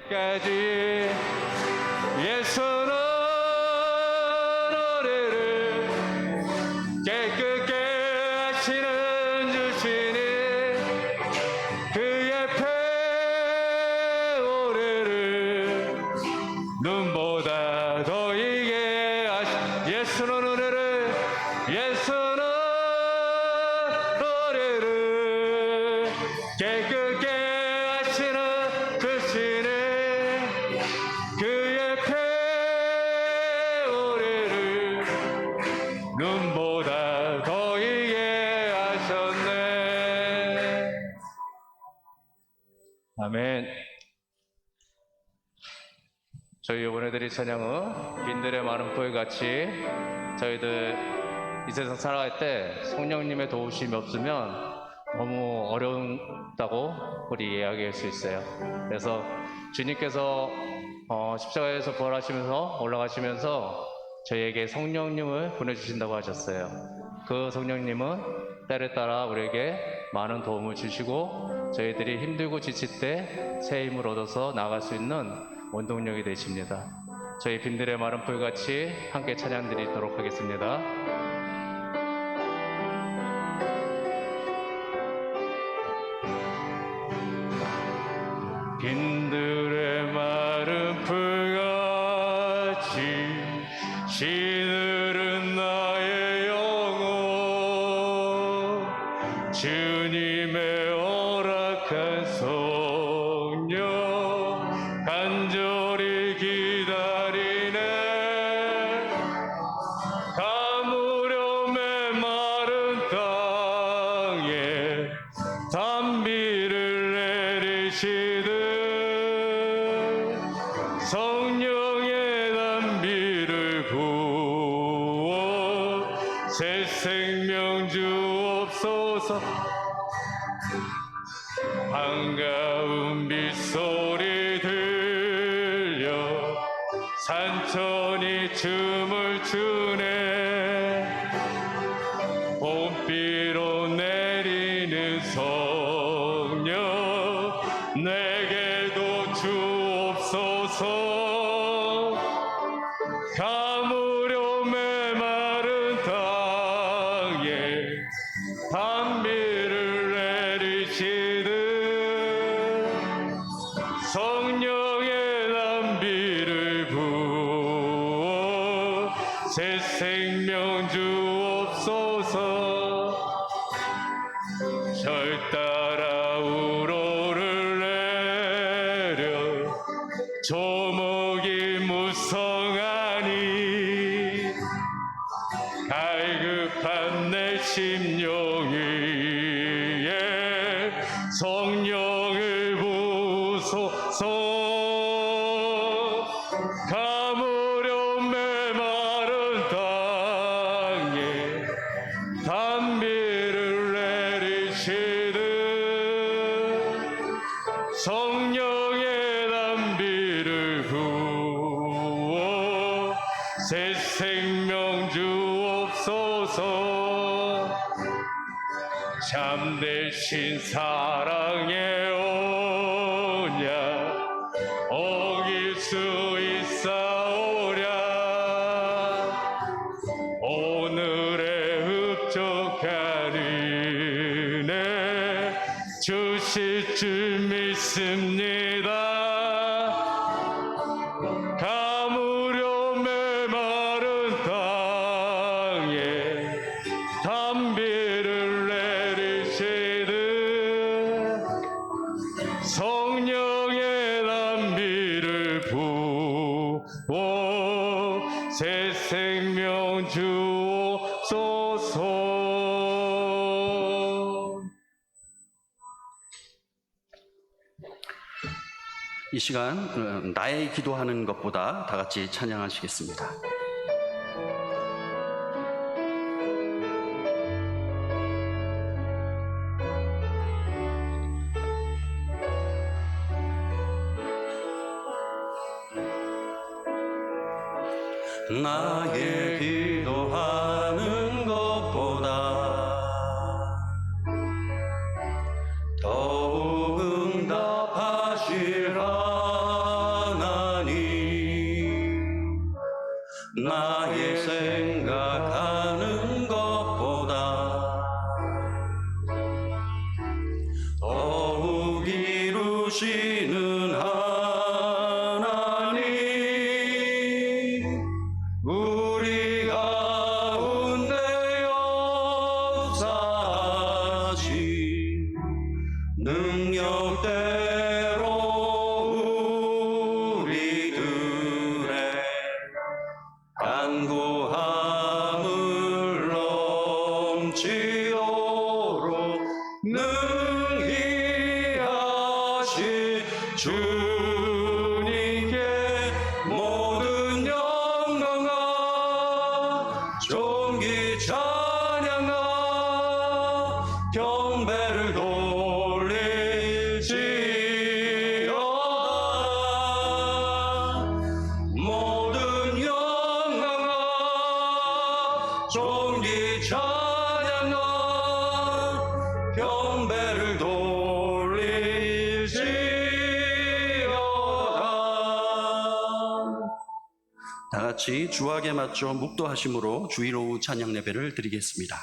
까지 예수는 노래를 깨끗게 하시는 주시니 그의 패오래를 눈보다 더 이게 예수는 노래를 예수는 노래를 깨끗게 하시는 주시니 그의 패오래를 눈보다 더 이게 하셨네. 아멘. 저희 이번에 드릴 찬양은 빈들의 마른 포에 같이 저희들 이 세상 살아갈 때 성령님의 도우심이 없으면 너무 어렵다고 우리 이야기할 수 있어요. 그래서 주님께서 십자가에서 부활하시면서 올라가시면서 저희에게 성령님을 보내주신다고 하셨어요. 그 성령님은 때에 따라 우리에게 많은 도움을 주시고 저희들이 힘들고 지칠 때 새 힘을 얻어서 나아갈 수 있는 원동력이 되십니다. 저희 빈들의 마른 풀같이 함께 찬양 드리도록 하겠습니다. 빈들의 마른 풀같이 시들은 나의 영혼 주님의 허락한 성령 간절히 기다리네 가물음의 마른 땅에 단비를 내리시듯 성령의 단비를 부어 새 생명 주옵소서 반가운 빗소리 들려 산천이 춤을 추네 봄비로 내리는 성령 내게도 주옵소서 가물음의 마른 땅에 단비를 내리시듯 성령의 단비를 부어 새 생명 주옵소서 절 따라 우러를 내려 조목이 무성하니 갈급한 내 심령 위에 성령을 부소서 가물음의 마른 땅에 단비를 내리시듯 성령의 단비를 부어 새 생명 주옵소서 참되신 사랑의 언약 어길 수 있사오랴 오늘의 흡족한 은혜 주실 줄 믿습니다 가물음의 마른 땅에 단비를 내리시듯 성령의 단비를 부어 새 생명 주옵소서. 이 시간 나의 기도하는 것보다 다 같이 찬양하시겠습니다. 나의 기도하는 것보다 더욱 응답하시라 나의 생각하는 것보다 더욱 이루시는 하나님, 우리 가운데 역사하신 능력대로 우리들의 간구함을 넘치도록 능히 하신 주님께 모든 영광과 존귀 찬양과 경배를 돌릴지어다. 모든 영광과 존귀 찬양과 경배를 돌릴지어다. 다 같이 주악에 맞춰 묵도하심으로 주일 오후 찬양 예배를 드리겠습니다.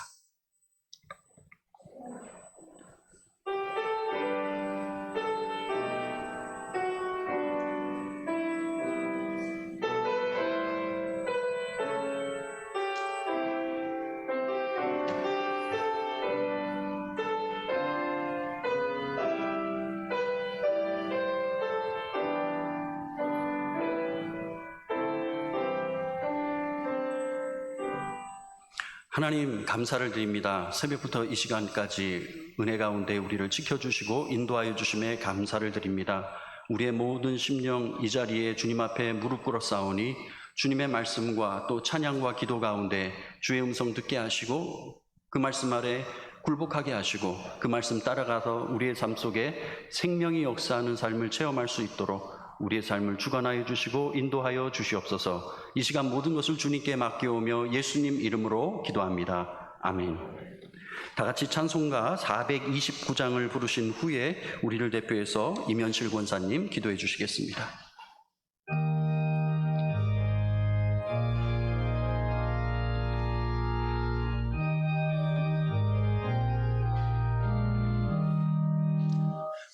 하나님 감사를 드립니다. 새벽부터 이 시간까지 은혜 가운데 우리를 지켜주시고 인도하여 주심에 감사를 드립니다. 우리의 모든 심령 이 자리에 주님 앞에 무릎 꿇어 싸우니 주님의 말씀과 또 찬양과 기도 가운데 주의 음성 듣게 하시고 그 말씀 아래 굴복하게 하시고 그 말씀 따라가서 우리의 삶 속에 생명이 역사하는 삶을 체험할 수 있도록 우리의 삶을 주관하여 주시고 인도하여 주시옵소서. 이 시간 모든 것을 주님께 맡겨오며 예수님 이름으로 기도합니다. 아멘. 다 같이 찬송가 429장을 부르신 후에 우리를 대표해서 임현실 권사님 기도해 주시겠습니다.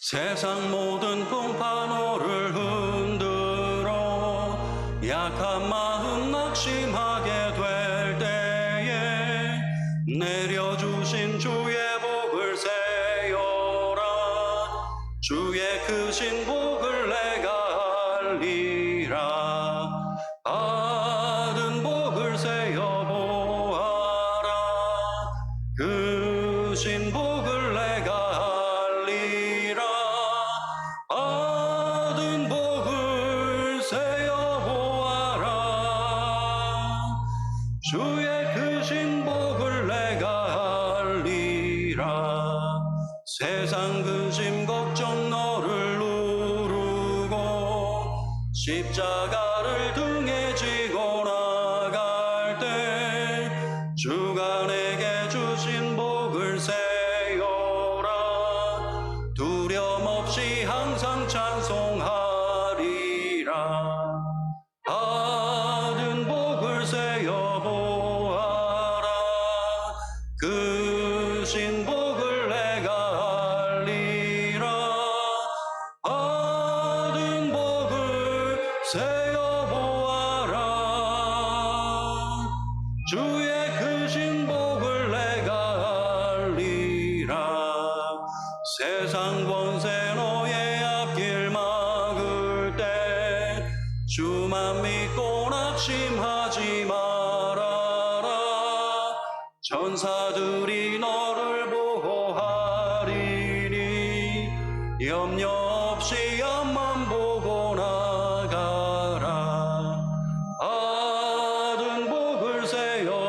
세상 모든 풍파노를 흔들어 약한 마음 낙심하게 될 때에 내려주신 주의 복을 세어라. 주의 크신 복을 내가 알리라. 받은 복을 세어 보아라. 크신 복을 내가 받은 복을 세어보아라. 주의 크신 복을 내가 알리라. 세상 근심 걱정 너를 누르고 십자가를 등에 지고 나갈 때 주가 내게 주신 복을 세어라. 두려움 없이 항상 찬송하리라. 받은 복을 세어보아라. 크신 복을 내가 알리라. 받은 복을 세어보아라. 주의 크신 복을 내가 알리라. 세상 권세 너의 앞길 막을 때 주만 믿고 낙심하지 말아라. 천사들이 너를 보호하리니 염려 없이 앞만 보고 나가라. 받은 복을 세어보아라.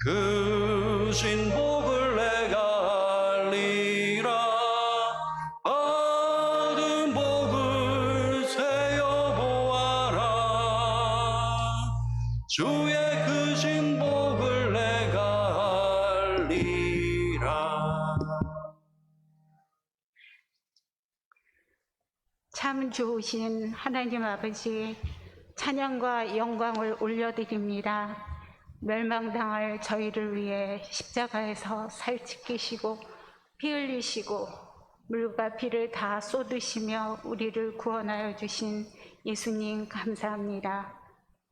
크신 복을 내가 알리라. 받은 복을 세어보아라. 주의 크신 복을 내가 알리라. 참 좋으신 하나님 아버지, 찬양과 영광을 올려드립니다. 멸망당할 저희를 위해 십자가에서 살찌키시고 피 흘리시고 물과 피를 다 쏟으시며 우리를 구원하여 주신 예수님 감사합니다.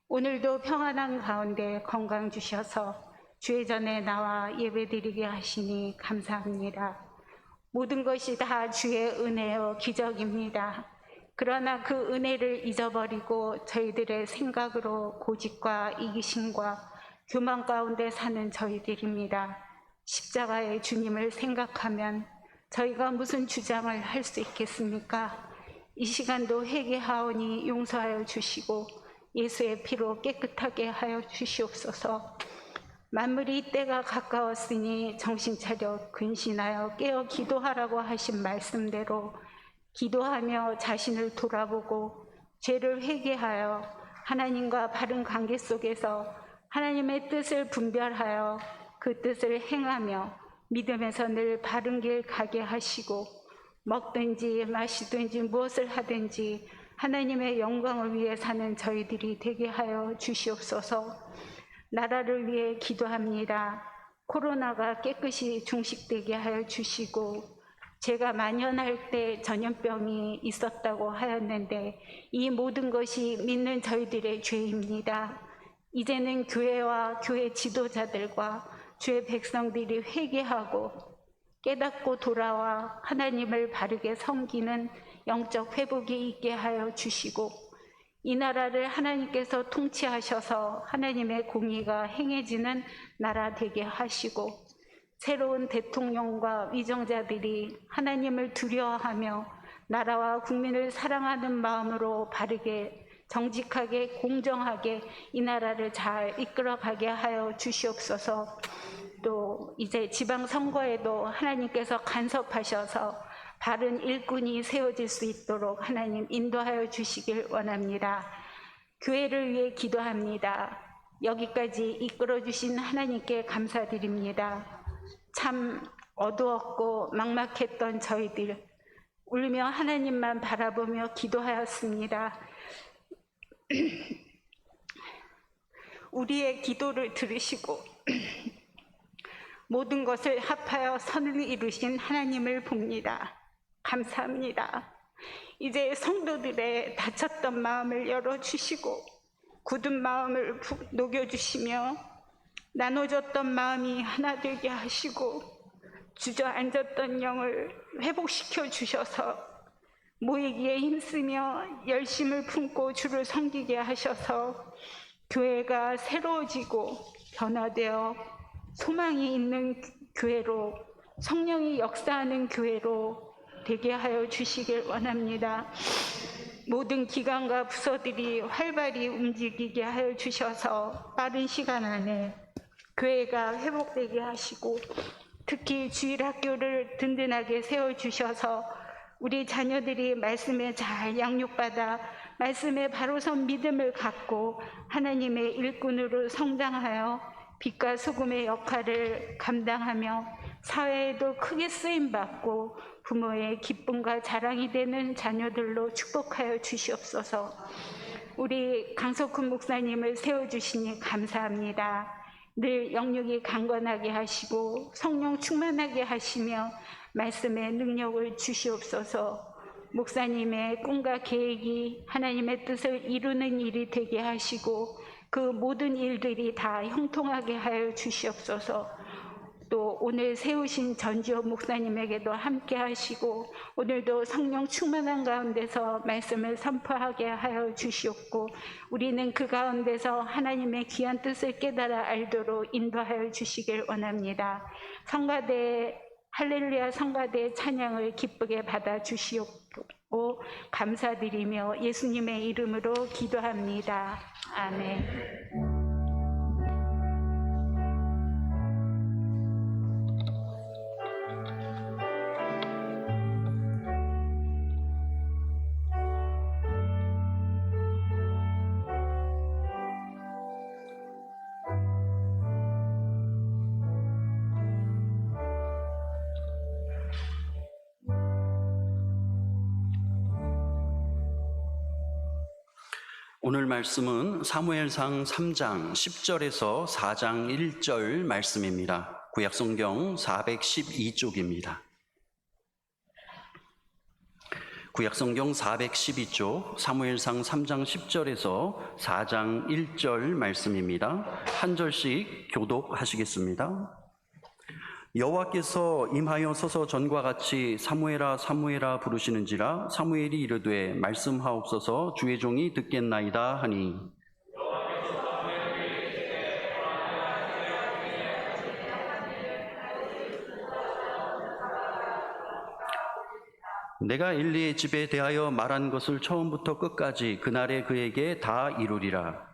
오늘도 평안한 가운데 건강 주셔서 주의 전에 나와 예배드리게 하시니 감사합니다. 모든 것이 다 주의 은혜요 기적입니다. 그러나 그 은혜를 잊어버리고 저희들의 생각으로 고집과 이기심과 교만 가운데 사는 저희들입니다. 십자가의 주님을 생각하면 저희가 무슨 주장을 할 수 있겠습니까? 이 시간도 회개하오니 용서하여 주시고 예수의 피로 깨끗하게 하여 주시옵소서. 만물이 때가 가까웠으니 정신 차려 근신하여 깨어 기도하라고 하신 말씀대로 기도하며 자신을 돌아보고 죄를 회개하여 하나님과 바른 관계 속에서 하나님의 뜻을 분별하여 그 뜻을 행하며 믿음에서 늘 바른 길 가게 하시고 먹든지 마시든지 무엇을 하든지 하나님의 영광을 위해 사는 저희들이 되게 하여 주시옵소서. 나라를 위해 기도합니다. 코로나가 깨끗이 종식되게 하여 주시고 제가 만연할 때 전염병이 있었다고 하였는데 이 모든 것이 믿는 저희들의 죄입니다. 이제는 교회와 교회 지도자들과 주의 백성들이 회개하고 깨닫고 돌아와 하나님을 바르게 섬기는 영적 회복이 있게 하여 주시고 이 나라를 하나님께서 통치하셔서 하나님의 공의가 행해지는 나라 되게 하시고 새로운 대통령과 위정자들이 하나님을 두려워하며 나라와 국민을 사랑하는 마음으로 바르게 정직하게 공정하게 이 나라를 잘 이끌어가게 하여 주시옵소서. 또 이제 지방선거에도 하나님께서 간섭하셔서 바른 일꾼이 세워질 수 있도록 하나님 인도하여 주시길 원합니다. 교회를 위해 기도합니다. 여기까지 이끌어 주신 하나님께 감사드립니다. 참 어두웠고 막막했던 저희들 울며 하나님만 바라보며 기도하였습니다. 우리의 기도를 들으시고 모든 것을 합하여 선을 이루신 하나님을 봅니다. 감사합니다. 이제 성도들의 다쳤던 마음을 열어주시고 굳은 마음을 녹여주시며 나눠졌던 마음이 하나 되게 하시고 주저앉았던 영을 회복시켜 주셔서 모이기에 힘쓰며 열심을 품고 주를 섬기게 하셔서 교회가 새로워지고 변화되어 소망이 있는 교회로 성령이 역사하는 교회로 되게 하여 주시길 원합니다. 모든 기관과 부서들이 활발히 움직이게 하여 주셔서 빠른 시간 안에 교회가 회복되게 하시고 특히 주일학교를 든든하게 세워주셔서 우리 자녀들이 말씀에 잘 양육받아 말씀에 바로 선 믿음을 갖고 하나님의 일꾼으로 성장하여 빛과 소금의 역할을 감당하며 사회에도 크게 쓰임받고 부모의 기쁨과 자랑이 되는 자녀들로 축복하여 주시옵소서. 우리 강석훈 목사님을 세워주시니 감사합니다. 늘 영육이 강건하게 하시고 성령 충만하게 하시며 말씀의 능력을 주시옵소서. 목사님의 꿈과 계획이 하나님의 뜻을 이루는 일이 되게 하시고 그 모든 일들이 다 형통하게 하여 주시옵소서. 또 오늘 세우신 전지호 목사님에게도 함께 하시고 오늘도 성령 충만한 가운데서 말씀을 선포하게 하여 주시옵고 우리는 그 가운데서 하나님의 귀한 뜻을 깨달아 알도록 인도하여 주시길 원합니다. 성가대 할렐루야 성가대 찬양을 기쁘게 받아 주시옵고 감사드리며 예수님의 이름으로 기도합니다. 아멘. 오늘 말씀은 사무엘상 3장 10절에서 4장 1절 말씀입니다. 구약성경 412쪽입니다. 구약성경 412쪽 사무엘상 3장 10절에서 4장 1절 말씀입니다. 한 절씩 교독하시겠습니다. 여호와께서 임하여 서서 전과 같이 사무엘아 사무엘아 부르시는지라 사무엘이 이르되 말씀하옵소서 주의 종이 듣겠나이다 하니 내가 엘리의 집에 대하여 말한 것을 처음부터 끝까지 그날에 그에게 다 이루리라.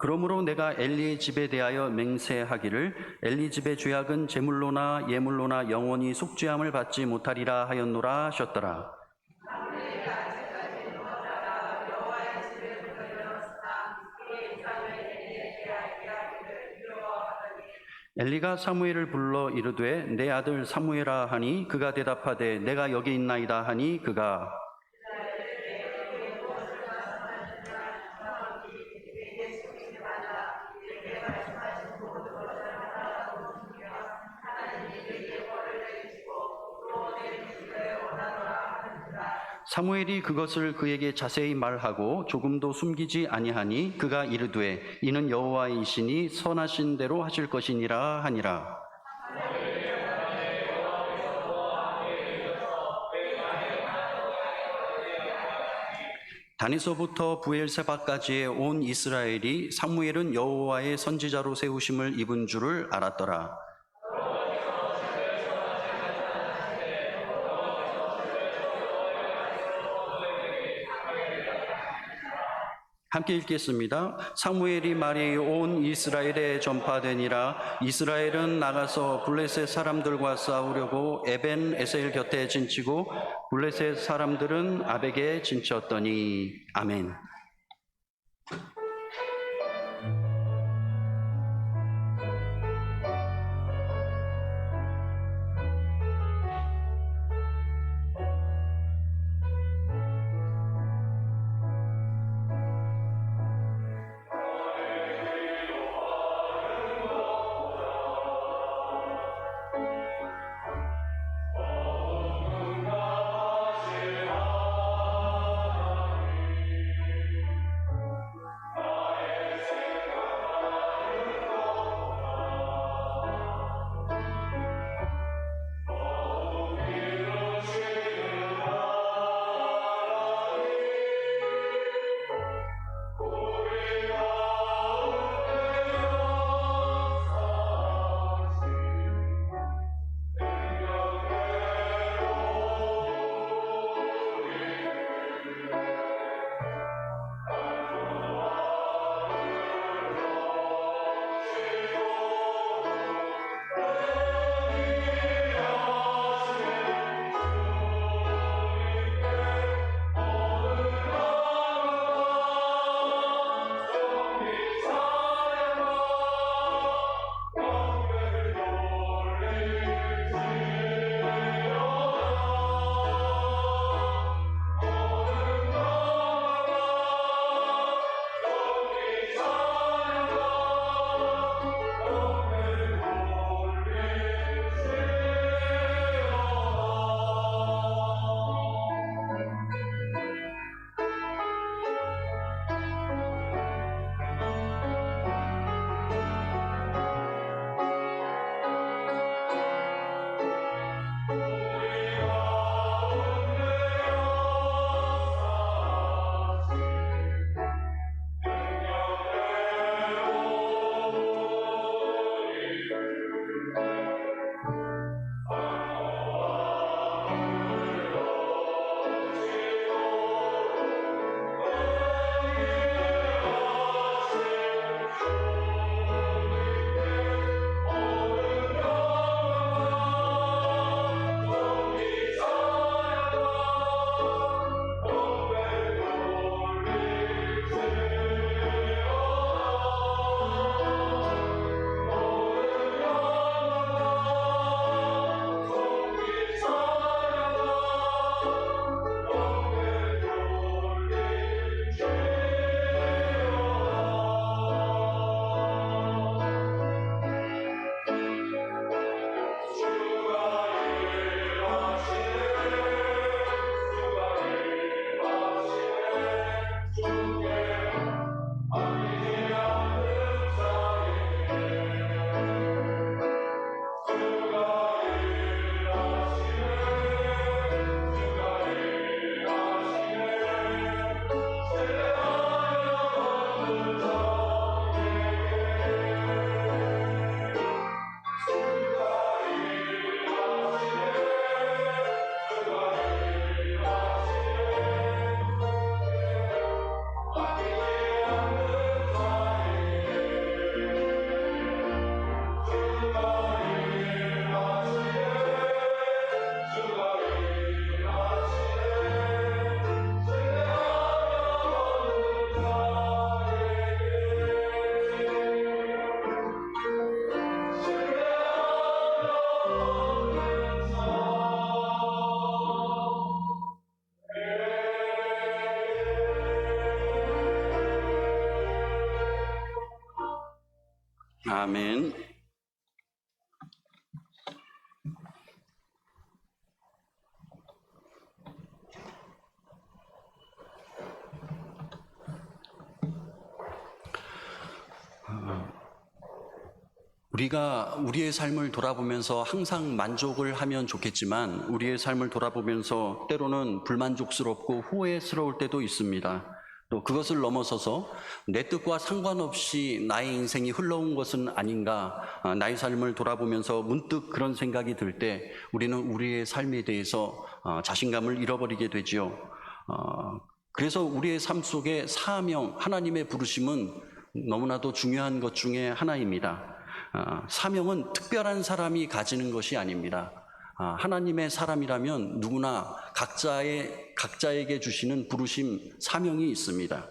그러므로 내가 엘리의 집에 대하여 맹세하기를 엘리 집의 죄악은 제물로나 예물로나 영원히 속죄함을 받지 못하리라 하였노라 하셨더라. 엘리가 사무엘을 불러 이르되 내 아들 사무엘아 하니 그가 대답하되 내가 여기 있나이다 하니 그가 사무엘이 그것을 그에게 자세히 말하고 조금도 숨기지 아니하니 그가 이르되 이는 여호와이시니 선하신 대로 하실 것이니라 하니라. 단에서부터 부엘세바까지의 온 이스라엘이 사무엘은 여호와의 선지자로 세우심을 입은 줄을 알았더라. 함께 읽겠습니다. 사무엘이 말이 온 이스라엘에 전파되니라. 이스라엘은 나가서 블레셋 사람들과 싸우려고 에벤 에셀 곁에 진치고 블레셋 사람들은 아벡에 진쳤더니. 아멘. 아멘. 우리가 우리의 삶을 돌아보면서 항상 만족을 하면 좋겠지만 우리의 삶을 돌아보면서 때로는 불만족스럽고 후회스러울 때도 있습니다. 또 그것을 넘어서서 내 뜻과 상관없이 나의 인생이 흘러온 것은 아닌가, 나의 삶을 돌아보면서 문득 그런 생각이 들 때 우리는 우리의 삶에 대해서 자신감을 잃어버리게 되지요. 그래서 우리의 삶 속에 사명, 하나님의 부르심은 너무나도 중요한 것 중에 하나입니다. 사명은 특별한 사람이 가지는 것이 아닙니다. 하나님의 사람이라면 누구나 각자에게 주시는 부르심, 사명이 있습니다.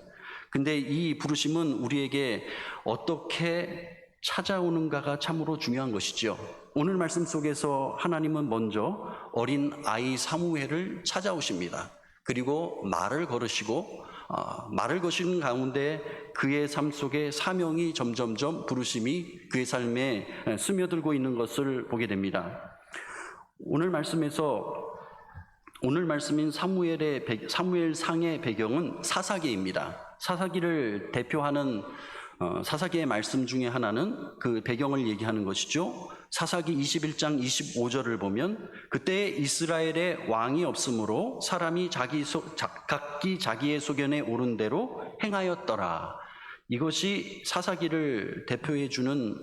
근데 이 부르심은 우리에게 어떻게 찾아오는가가 참으로 중요한 것이죠. 오늘 말씀 속에서 하나님은 먼저 어린 아이 사무엘을 찾아오십니다. 그리고 말을 걸으시고 말을 거시는 가운데 그의 삶 속에 사명이 점점점 부르심이 그의 삶에 스며들고 있는 것을 보게 됩니다. 오늘 말씀인 사무엘상의 배경은 사사기입니다. 사사기를 대표하는 사사기의 말씀 중에 하나는 그 배경을 얘기하는 것이죠. 사사기 21장 25절을 보면 그때 이스라엘에 왕이 없으므로 사람이 각기 자기의 소견에 오른 대로 행하였더라. 이것이 사사기를 대표해 주는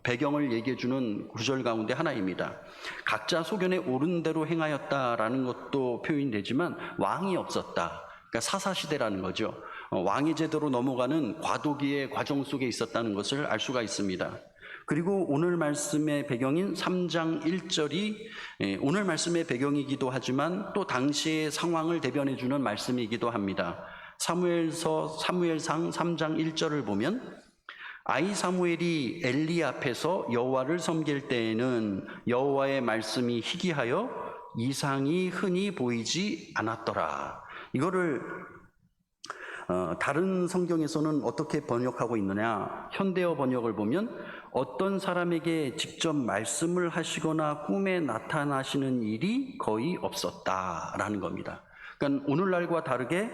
배경을 얘기해 주는 구절 가운데 하나입니다. 각자 소견에 오른 대로 행하였다라는 것도 표현되지만 왕이 없었다. 그러니까 사사시대라는 거죠. 왕위 제도로 넘어가는 과도기의 과정 속에 있었다는 것을 알 수가 있습니다. 그리고 오늘 말씀의 배경인 3장 1절이 오늘 말씀의 배경이기도 하지만 또 당시의 상황을 대변해 주는 말씀이기도 합니다. 사무엘상 3장 1절을 보면 아이 사무엘이 엘리 앞에서 여호와를 섬길 때에는 여호와의 말씀이 희귀하여 이상이 흔히 보이지 않았더라. 이거를 다른 성경에서는 어떻게 번역하고 있느냐? 현대어 번역을 보면 어떤 사람에게 직접 말씀을 하시거나 꿈에 나타나시는 일이 거의 없었다라는 겁니다. 그러니까 오늘날과 다르게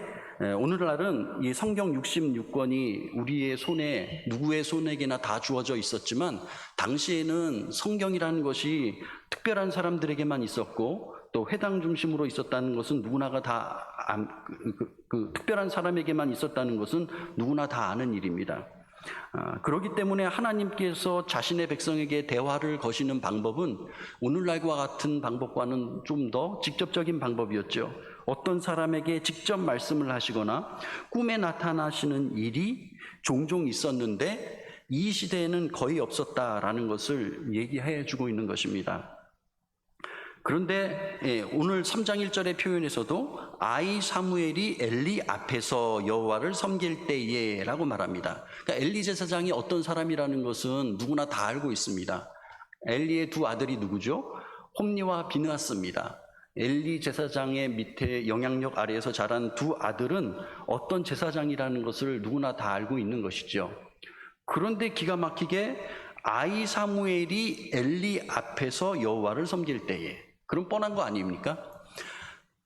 오늘날은 이 성경 66권이 우리의 손에 누구의 손에게나 다 주어져 있었지만 당시에는 성경이라는 것이 특별한 사람들에게만 있었고 또 회당 중심으로 있었다는 것은 누구나가 다 특별한 사람에게만 있었다는 것은 누구나 다 아는 일입니다. 그렇기 때문에 하나님께서 자신의 백성에게 대화를 거시는 방법은 오늘날과 같은 방법과는 좀 더 직접적인 방법이었죠. 어떤 사람에게 직접 말씀을 하시거나 꿈에 나타나시는 일이 종종 있었는데 이 시대에는 거의 없었다라는 것을 얘기해 주고 있는 것입니다. 그런데 오늘 3장 1절의 표현에서도 아이 사무엘이 엘리 앞에서 여호와를 섬길 때에 라고 말합니다. 그러니까 엘리 제사장이 어떤 사람이라는 것은 누구나 다 알고 있습니다. 엘리의 두 아들이 누구죠? 홈니와 비느하스입니다. 엘리 제사장의 밑에 영향력 아래에서 자란 두 아들은 어떤 제사장이라는 것을 누구나 다 알고 있는 것이죠. 그런데 기가 막히게 아이 사무엘이 엘리 앞에서 여호와를 섬길 때에, 그럼 뻔한 거 아닙니까?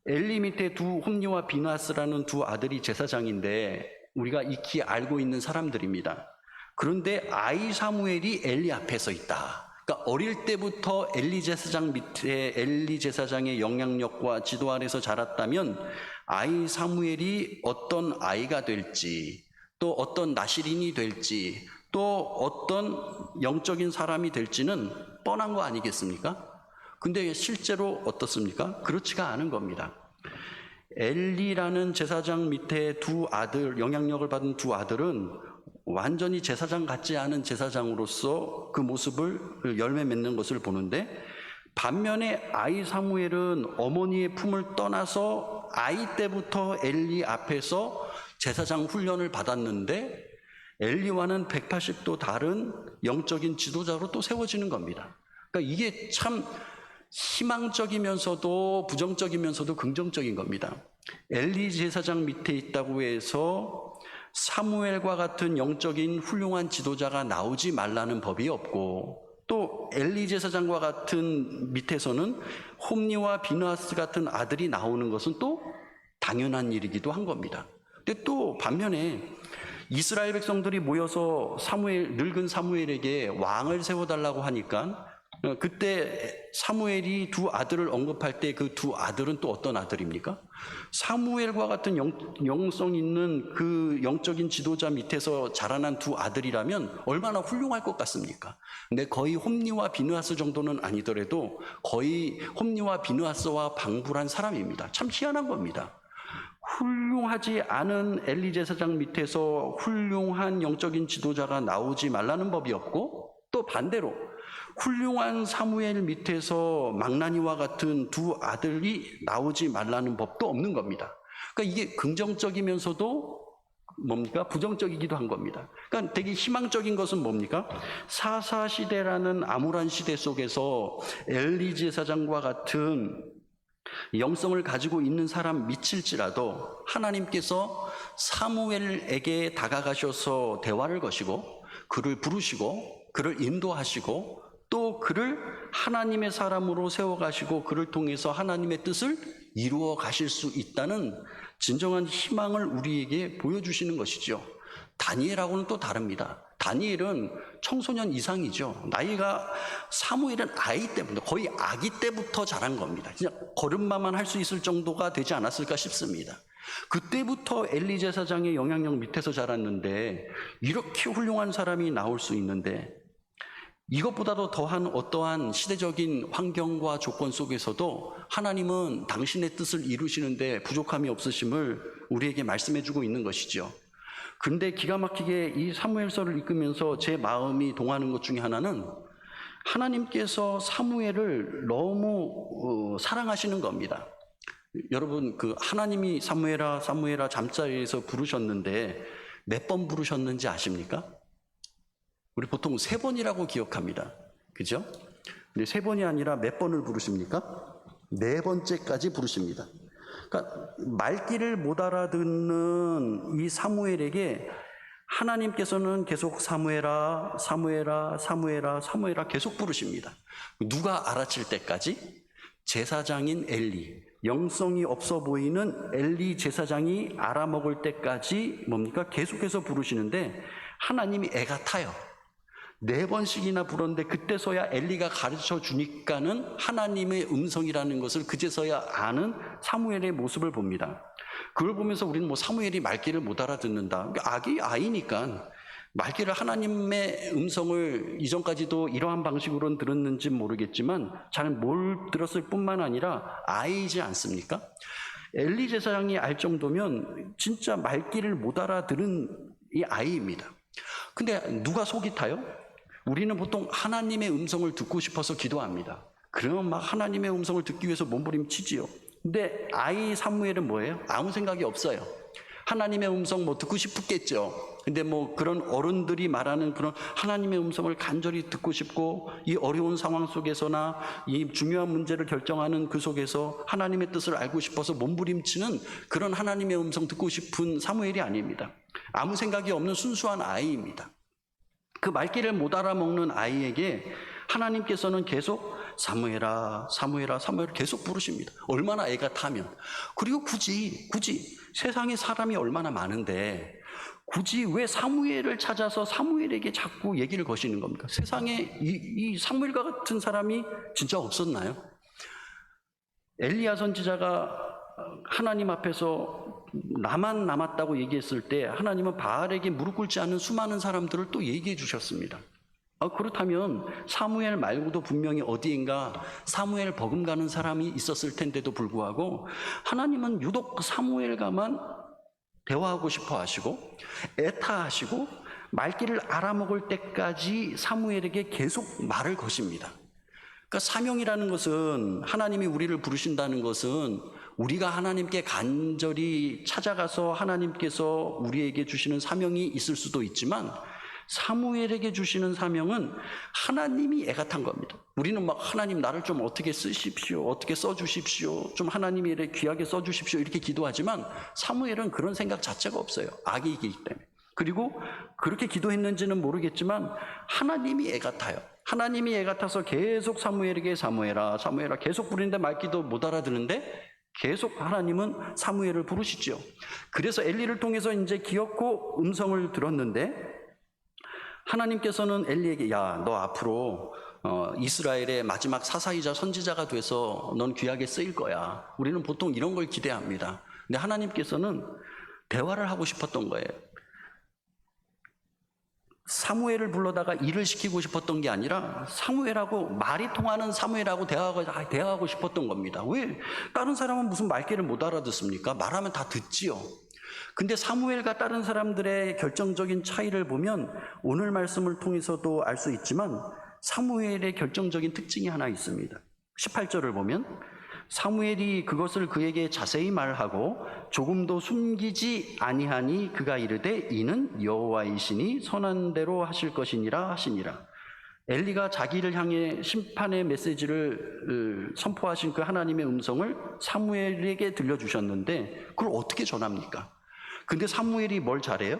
엘리 밑에 홈니와 비느하스라는 두 아들이 제사장인데 우리가 익히 알고 있는 사람들입니다. 그런데 아이 사무엘이 엘리 앞에서 있다. 그러니까 어릴 때부터 엘리 제사장 밑에 엘리 제사장의 영향력과 지도 아래서 자랐다면 아이 사무엘이 어떤 아이가 될지, 또 어떤 나실인이 될지, 또 어떤 영적인 사람이 될지는 뻔한 거 아니겠습니까? 근데 실제로 어떻습니까? 그렇지가 않은 겁니다. 엘리라는 제사장 밑에 두 아들, 영향력을 받은 두 아들은 완전히 제사장 같지 않은 제사장으로서 그 모습을 열매 맺는 것을 보는데, 반면에 아이 사무엘은 어머니의 품을 떠나서 아이 때부터 엘리 앞에서 제사장 훈련을 받았는데 엘리와는 180도 다른 영적인 지도자로 또 세워지는 겁니다. 그러니까 이게 참 희망적이면서도 부정적이면서도 긍정적인 겁니다. 엘리 제사장 밑에 있다고 해서 사무엘과 같은 영적인 훌륭한 지도자가 나오지 말라는 법이 없고, 또 엘리 제사장과 같은 밑에서는 홈니와 비느하스 같은 아들이 나오는 것은 또 당연한 일이기도 한 겁니다. 근데 또 반면에 이스라엘 백성들이 모여서 늙은 사무엘에게 왕을 세워달라고 하니까 그때 사무엘이 두 아들을 언급할 때 그 두 아들은 또 어떤 아들입니까? 사무엘과 같은 영성 있는 그 영적인 지도자 밑에서 자라난 두 아들이라면 얼마나 훌륭할 것 같습니까? 근데 거의 홈니와 비느하스 정도는 아니더라도 거의 홈니와 비느하스와 방불한 사람입니다. 참 희한한 겁니다. 훌륭하지 않은 엘리 제사장 밑에서 훌륭한 영적인 지도자가 나오지 말라는 법이 없고, 또 반대로 훌륭한 사무엘 밑에서 망나니와 같은 두 아들이 나오지 말라는 법도 없는 겁니다. 그러니까 이게 긍정적이면서도 뭡니까? 부정적이기도 한 겁니다. 그러니까 되게 희망적인 것은 뭡니까? 사사시대라는 암울한 시대 속에서 엘리 제사장과 같은 영성을 가지고 있는 사람 미칠지라도 하나님께서 사무엘에게 다가가셔서 대화를 거시고 그를 부르시고 그를 인도하시고 또 그를 하나님의 사람으로 세워가시고 그를 통해서 하나님의 뜻을 이루어 가실 수 있다는 진정한 희망을 우리에게 보여주시는 것이죠. 다니엘하고는 또 다릅니다. 다니엘은 청소년 이상이죠. 나이가, 사무엘은 아이 때부터, 거의 아기 때부터 자란 겁니다. 그냥 걸음마만 할 수 있을 정도가 되지 않았을까 싶습니다. 그때부터 엘리 제사장의 영향력 밑에서 자랐는데 이렇게 훌륭한 사람이 나올 수 있는데, 이것보다도 더한 어떠한 시대적인 환경과 조건 속에서도 하나님은 당신의 뜻을 이루시는데 부족함이 없으심을 우리에게 말씀해주고 있는 것이죠. 근데 기가 막히게 이 사무엘서를 읽으면서 제 마음이 동하는 것 중에 하나는 하나님께서 사무엘을 너무 사랑하시는 겁니다. 여러분, 그 하나님이 사무엘아 사무엘아 잠자리에서 부르셨는데 몇 번 부르셨는지 아십니까? 우리 보통 3번이라고 기억합니다. 그죠? 근데 3번이 아니라 몇 번을 부르십니까? 4번째까지 부르십니다. 그러니까 말귀를 못 알아듣는 이 사무엘에게 하나님께서는 계속 사무엘아, 사무엘아, 사무엘아, 사무엘아 계속 부르십니다. 누가 알아챌 때까지? 제사장인 엘리, 영성이 없어 보이는 엘리 제사장이 알아먹을 때까지 뭡니까? 계속해서 부르시는데 하나님이 애가 타요. 4번씩이나 불었는데 그때서야 엘리가 가르쳐 주니까는 하나님의 음성이라는 것을 그제서야 아는 사무엘의 모습을 봅니다. 그걸 보면서 우리는 뭐 사무엘이 말귀를 못 알아듣는다. 아이니까 말귀를, 하나님의 음성을 이전까지도 이러한 방식으로는 들었는지 모르겠지만 잘 못 들었을 뿐만 아니라 아이지 않습니까? 엘리 제사장이 알 정도면 진짜 말귀를 못 알아들은 이 아이입니다. 근데 누가 속이 타요? 우리는 보통 하나님의 음성을 듣고 싶어서 기도합니다. 그러면 막 하나님의 음성을 듣기 위해서 몸부림치지요. 근데 아이 사무엘은 뭐예요? 아무 생각이 없어요. 하나님의 음성 뭐 듣고 싶겠죠. 근데 뭐 그런 어른들이 말하는 그런 하나님의 음성을 간절히 듣고 싶고, 이 어려운 상황 속에서나 이 중요한 문제를 결정하는 그 속에서 하나님의 뜻을 알고 싶어서 몸부림치는 그런 하나님의 음성 듣고 싶은 사무엘이 아닙니다. 아무 생각이 없는 순수한 아이입니다. 그 말귀를 못 알아먹는 아이에게 하나님께서는 계속 사무엘아, 사무엘아, 사무엘을 계속 부르십니다. 얼마나 애가 타면. 그리고 굳이 세상에 사람이 얼마나 많은데 굳이 왜 사무엘을 찾아서 사무엘에게 자꾸 얘기를 거시는 겁니까? 세상에 이 사무엘과 같은 사람이 진짜 없었나요? 엘리야 선지자가 하나님 앞에서 나만 남았다고 얘기했을 때 하나님은 바알에게 무릎 꿇지 않는 수많은 사람들을 또 얘기해 주셨습니다. 그렇다면 사무엘 말고도 분명히 어디인가 사무엘 버금가는 사람이 있었을 텐데도 불구하고 하나님은 유독 사무엘과만 대화하고 싶어 하시고 애타하시고 말귀를 알아먹을 때까지 사무엘에게 계속 말을 거십니다. 그러니까 사명이라는 것은, 하나님이 우리를 부르신다는 것은 우리가 하나님께 간절히 찾아가서 하나님께서 우리에게 주시는 사명이 있을 수도 있지만, 사무엘에게 주시는 사명은 하나님이 애가 탄 겁니다. 우리는 막 하나님 나를 좀 어떻게 쓰십시오, 어떻게 써주십시오, 좀 하나님이 이렇게 귀하게 써주십시오 이렇게 기도하지만 사무엘은 그런 생각 자체가 없어요. 악이기 때문에. 그리고 그렇게 기도했는지는 모르겠지만 하나님이 애 같아요. 하나님이 애 같아서 계속 사무엘에게 사무엘아 사무엘아 계속 부르는데 말귀도 못 알아듣는데 계속 하나님은 사무엘을 부르시죠. 그래서 엘리를 통해서 이제 기어코 음성을 들었는데 하나님께서는 엘리에게 야, 너 앞으로 이스라엘의 마지막 사사이자 선지자가 돼서 넌 귀하게 쓰일 거야. 우리는 보통 이런 걸 기대합니다. 근데 하나님께서는 대화를 하고 싶었던 거예요. 사무엘을 불러다가 일을 시키고 싶었던 게 아니라 사무엘하고 말이 통하는 사무엘하고 대화하고 싶었던 겁니다. 왜? 다른 사람은 무슨 말귀를 못 알아듣습니까? 말하면 다 듣지요. 근데 사무엘과 다른 사람들의 결정적인 차이를 보면 오늘 말씀을 통해서도 알 수 있지만 사무엘의 결정적인 특징이 하나 있습니다. 18절을 보면 사무엘이 그것을 그에게 자세히 말하고 조금도 숨기지 아니하니 그가 이르되 이는 여호와이시니 선한 대로 하실 것이니라 하시니라. 엘리가 자기를 향해 심판의 메시지를 선포하신 그 하나님의 음성을 사무엘에게 들려주셨는데 그걸 어떻게 전합니까? 근데 사무엘이 뭘 잘해요?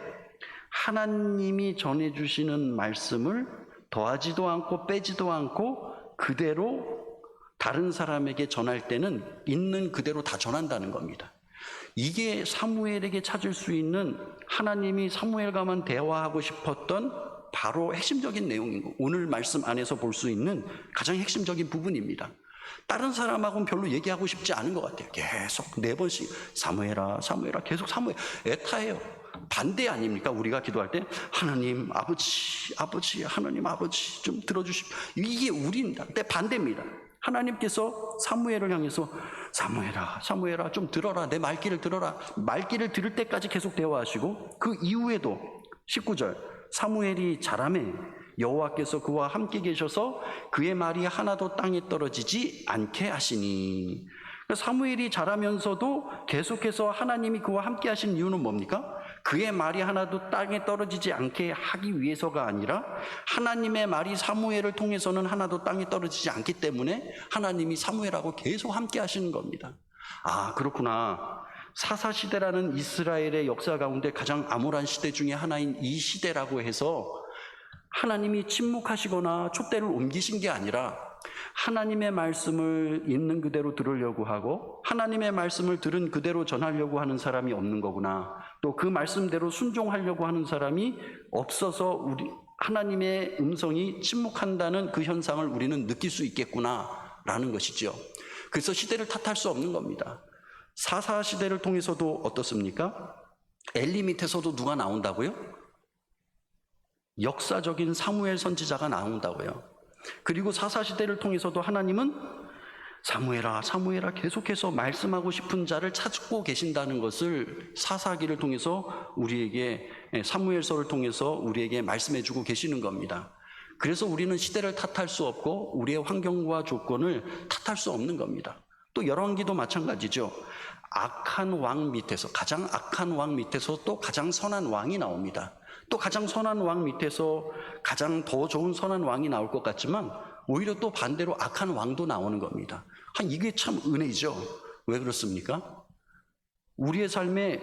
하나님이 전해주시는 말씀을 더하지도 않고 빼지도 않고 그대로 다른 사람에게 전할 때는 있는 그대로 다 전한다는 겁니다. 이게 사무엘에게 찾을 수 있는 하나님이 사무엘과만 대화하고 싶었던 바로 핵심적인 내용인 거. 오늘 말씀 안에서 볼 수 있는 가장 핵심적인 부분입니다. 다른 사람하고는 별로 얘기하고 싶지 않은 것 같아요. 계속 4번씩 사무엘아 사무엘아 계속 사무엘 애타해요. 반대 아닙니까? 우리가 기도할 때 하나님 아버지 하나님 아버지 좀 들어주십시오. 이게 우리입니다. 근데 반대입니다. 하나님께서 사무엘을 향해서 사무엘아 좀 들어라. 내 말귀를 들어라. 말귀를 들을 때까지 계속 대화하시고 그 이후에도 19절 사무엘이 자라매 여호와께서 그와 함께 계셔서 그의 말이 하나도 땅에 떨어지지 않게 하시니. 사무엘이 자라면서도 계속해서 하나님이 그와 함께 하신 이유는 뭡니까? 그의 말이 하나도 땅에 떨어지지 않게 하기 위해서가 아니라 하나님의 말이 사무엘을 통해서는 하나도 땅에 떨어지지 않기 때문에 하나님이 사무엘하고 계속 함께 하시는 겁니다. 아, 그렇구나. 사사시대라는 이스라엘의 역사 가운데 가장 암울한 시대 중에 하나인 이 시대라고 해서 하나님이 침묵하시거나 촛대를 옮기신 게 아니라 하나님의 말씀을 있는 그대로 들으려고 하고 하나님의 말씀을 들은 그대로 전하려고 하는 사람이 없는 거구나. 또 그 말씀대로 순종하려고 하는 사람이 없어서 우리 하나님의 음성이 침묵한다는 그 현상을 우리는 느낄 수 있겠구나라는 것이죠. 그래서 시대를 탓할 수 없는 겁니다. 사사 시대를 통해서도 어떻습니까? 엘리 밑에서도 누가 나온다고요? 역사적인 사무엘 선지자가 나온다고요. 그리고 사사시대를 통해서도 하나님은 사무엘아 계속해서 말씀하고 싶은 자를 찾고 계신다는 것을 사사기를 통해서 우리에게 사무엘서를 통해서 우리에게 말씀해주고 계시는 겁니다. 그래서 우리는 시대를 탓할 수 없고 우리의 환경과 조건을 탓할 수 없는 겁니다. 또 열왕기도 마찬가지죠. 악한 왕 밑에서 가장 악한 왕 밑에서 또 가장 선한 왕이 나옵니다. 또 가장 선한 왕 밑에서 가장 더 좋은 선한 왕이 나올 것 같지만 오히려 또 반대로 악한 왕도 나오는 겁니다. 이게 참 은혜죠. 왜 그렇습니까? 우리의 삶에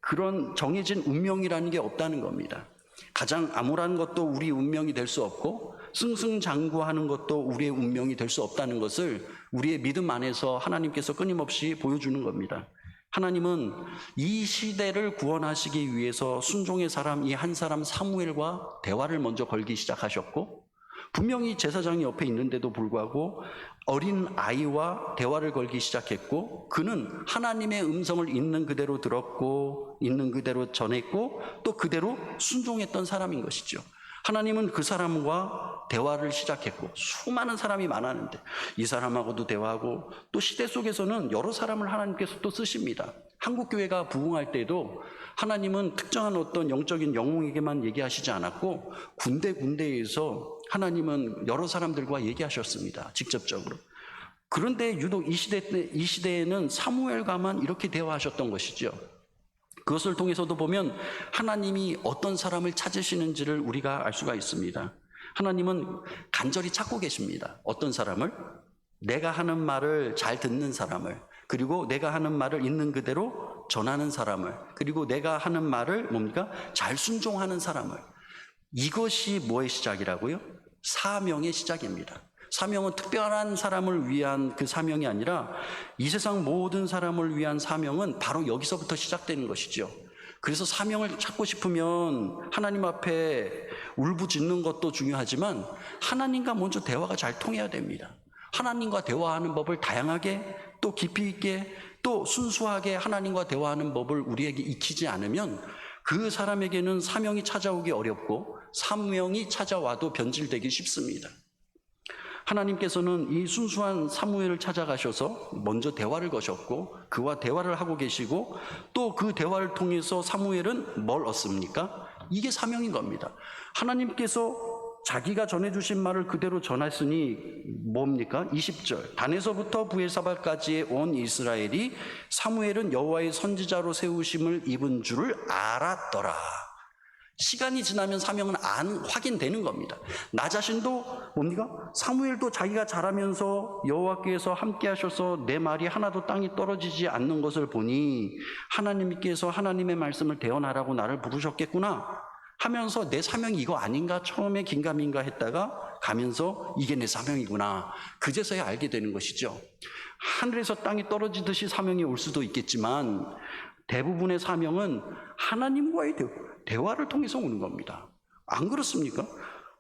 그런 정해진 운명이라는 게 없다는 겁니다. 가장 암울한 것도 우리 운명이 될 수 없고 승승장구하는 것도 우리의 운명이 될 수 없다는 것을 우리의 믿음 안에서 하나님께서 끊임없이 보여주는 겁니다. 하나님은 이 시대를 구원하시기 위해서 순종의 사람 이 한 사람 사무엘과 대화를 먼저 걸기 시작하셨고 분명히 제사장이 옆에 있는데도 불구하고 어린 아이와 대화를 걸기 시작했고 그는 하나님의 음성을 있는 그대로 들었고 있는 그대로 전했고 또 그대로 순종했던 사람인 것이죠. 하나님은 그 사람과 대화를 시작했고 수많은 사람이 많았는데 이 사람하고도 대화하고 또 시대 속에서는 여러 사람을 하나님께서 또 쓰십니다. 한국교회가 부흥할 때도 하나님은 특정한 어떤 영적인 영웅에게만 얘기하시지 않았고 군데군데에서 하나님은 여러 사람들과 얘기하셨습니다. 직접적으로. 그런데 유독 이 시대에는 사무엘과만 이렇게 대화하셨던 것이죠. 그것을 통해서도 보면 하나님이 어떤 사람을 찾으시는지를 우리가 알 수가 있습니다. 하나님은 간절히 찾고 계십니다. 어떤 사람을? 내가 하는 말을 잘 듣는 사람을, 그리고 내가 하는 말을 있는 그대로 전하는 사람을, 그리고 내가 하는 말을 뭡니까? 잘 순종하는 사람을. 이것이 뭐의 시작이라고요? 사명의 시작입니다. 사명은 특별한 사람을 위한 그 사명이 아니라 이 세상 모든 사람을 위한 사명은 바로 여기서부터 시작되는 것이죠. 그래서 사명을 찾고 싶으면 하나님 앞에 울부짖는 것도 중요하지만 하나님과 먼저 대화가 잘 통해야 됩니다. 하나님과 대화하는 법을 다양하게 또 깊이 있게 또 순수하게 하나님과 대화하는 법을 우리에게 익히지 않으면 그 사람에게는 사명이 찾아오기 어렵고 사명이 찾아와도 변질되기 쉽습니다. 하나님께서는 이 순수한 사무엘을 찾아가셔서 먼저 대화를 거셨고 그와 대화를 하고 계시고 또 그 대화를 통해서 사무엘은 뭘 얻습니까? 이게 사명인 겁니다. 하나님께서 자기가 전해주신 말을 그대로 전했으니 뭡니까? 20절 단에서부터 브엘사바까지의 온 이스라엘이 사무엘은 여호와의 선지자로 세우심을 입은 줄을 알았더라. 시간이 지나면 사명은 확인되는 겁니다. 나 자신도 뭡니까? 사무엘도 자기가 자라면서 여호와께서 함께 하셔서 내 말이 하나도 땅에 떨어지지 않는 것을 보니 하나님께서 하나님의 말씀을 대언하라고 나를 부르셨겠구나 하면서 내 사명이 이거 아닌가 처음에 긴가민가 했다가 가면서 이게 내 사명이구나 그제서야 알게 되는 것이죠. 하늘에서 땅이 떨어지듯이 사명이 올 수도 있겠지만 대부분의 사명은 하나님과의 대화를 통해서 오는 겁니다. 안 그렇습니까?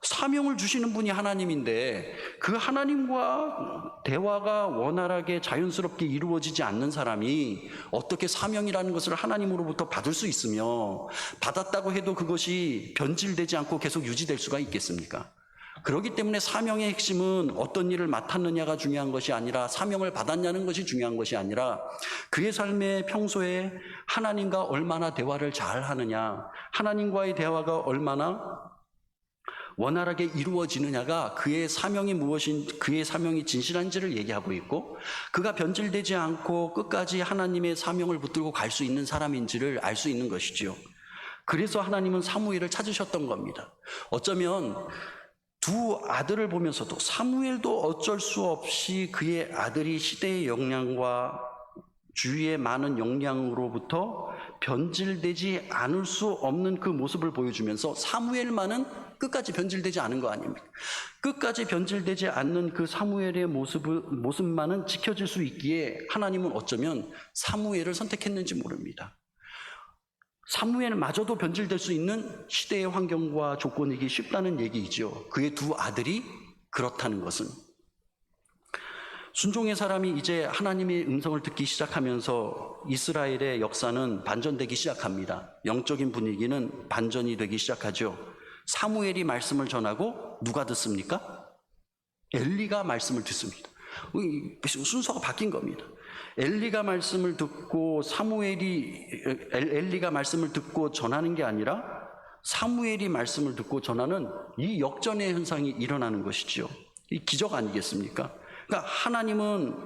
사명을 주시는 분이 하나님인데 그 하나님과 대화가 원활하게 자연스럽게 이루어지지 않는 사람이 어떻게 사명이라는 것을 하나님으로부터 받을 수 있으며 받았다고 해도 그것이 변질되지 않고 계속 유지될 수가 있겠습니까? 그렇기 때문에 사명의 핵심은 어떤 일을 맡았느냐가 중요한 것이 아니라 사명을 받았냐는 것이 중요한 것이 아니라 그의 삶의 평소에 하나님과 얼마나 대화를 잘 하느냐, 하나님과의 대화가 얼마나 원활하게 이루어지느냐가 그의 사명이 그의 사명이 진실한지를 얘기하고 있고 그가 변질되지 않고 끝까지 하나님의 사명을 붙들고 갈 수 있는 사람인지를 알 수 있는 것이죠. 그래서 하나님은 사무엘을 찾으셨던 겁니다. 어쩌면 두 아들을 보면서도 사무엘도 어쩔 수 없이 그의 아들이 시대의 영향과 주위의 많은 영향으로부터 변질되지 않을 수 없는 그 모습을 보여주면서 사무엘만은 끝까지 변질되지 않은 거 아닙니까? 끝까지 변질되지 않는 그 사무엘의 모습만은 지켜질 수 있기에 하나님은 어쩌면 사무엘을 선택했는지 모릅니다. 사무엘마저도 변질될 수 있는 시대의 환경과 조건이기 쉽다는 얘기이죠. 그의 두 아들이 그렇다는 것은. 순종의 사람이 이제 하나님의 음성을 듣기 시작하면서 이스라엘의 역사는 반전되기 시작합니다. 영적인 분위기는 반전이 되기 시작하죠. 사무엘이 말씀을 전하고 누가 듣습니까? 엘리가 말씀을 듣습니다. 순서가 바뀐 겁니다. 엘리가 말씀을 듣고 엘리가 말씀을 듣고 전하는 게 아니라 사무엘이 말씀을 듣고 전하는 이 역전의 현상이 일어나는 것이죠. 이 기적 아니겠습니까? 그러니까 하나님은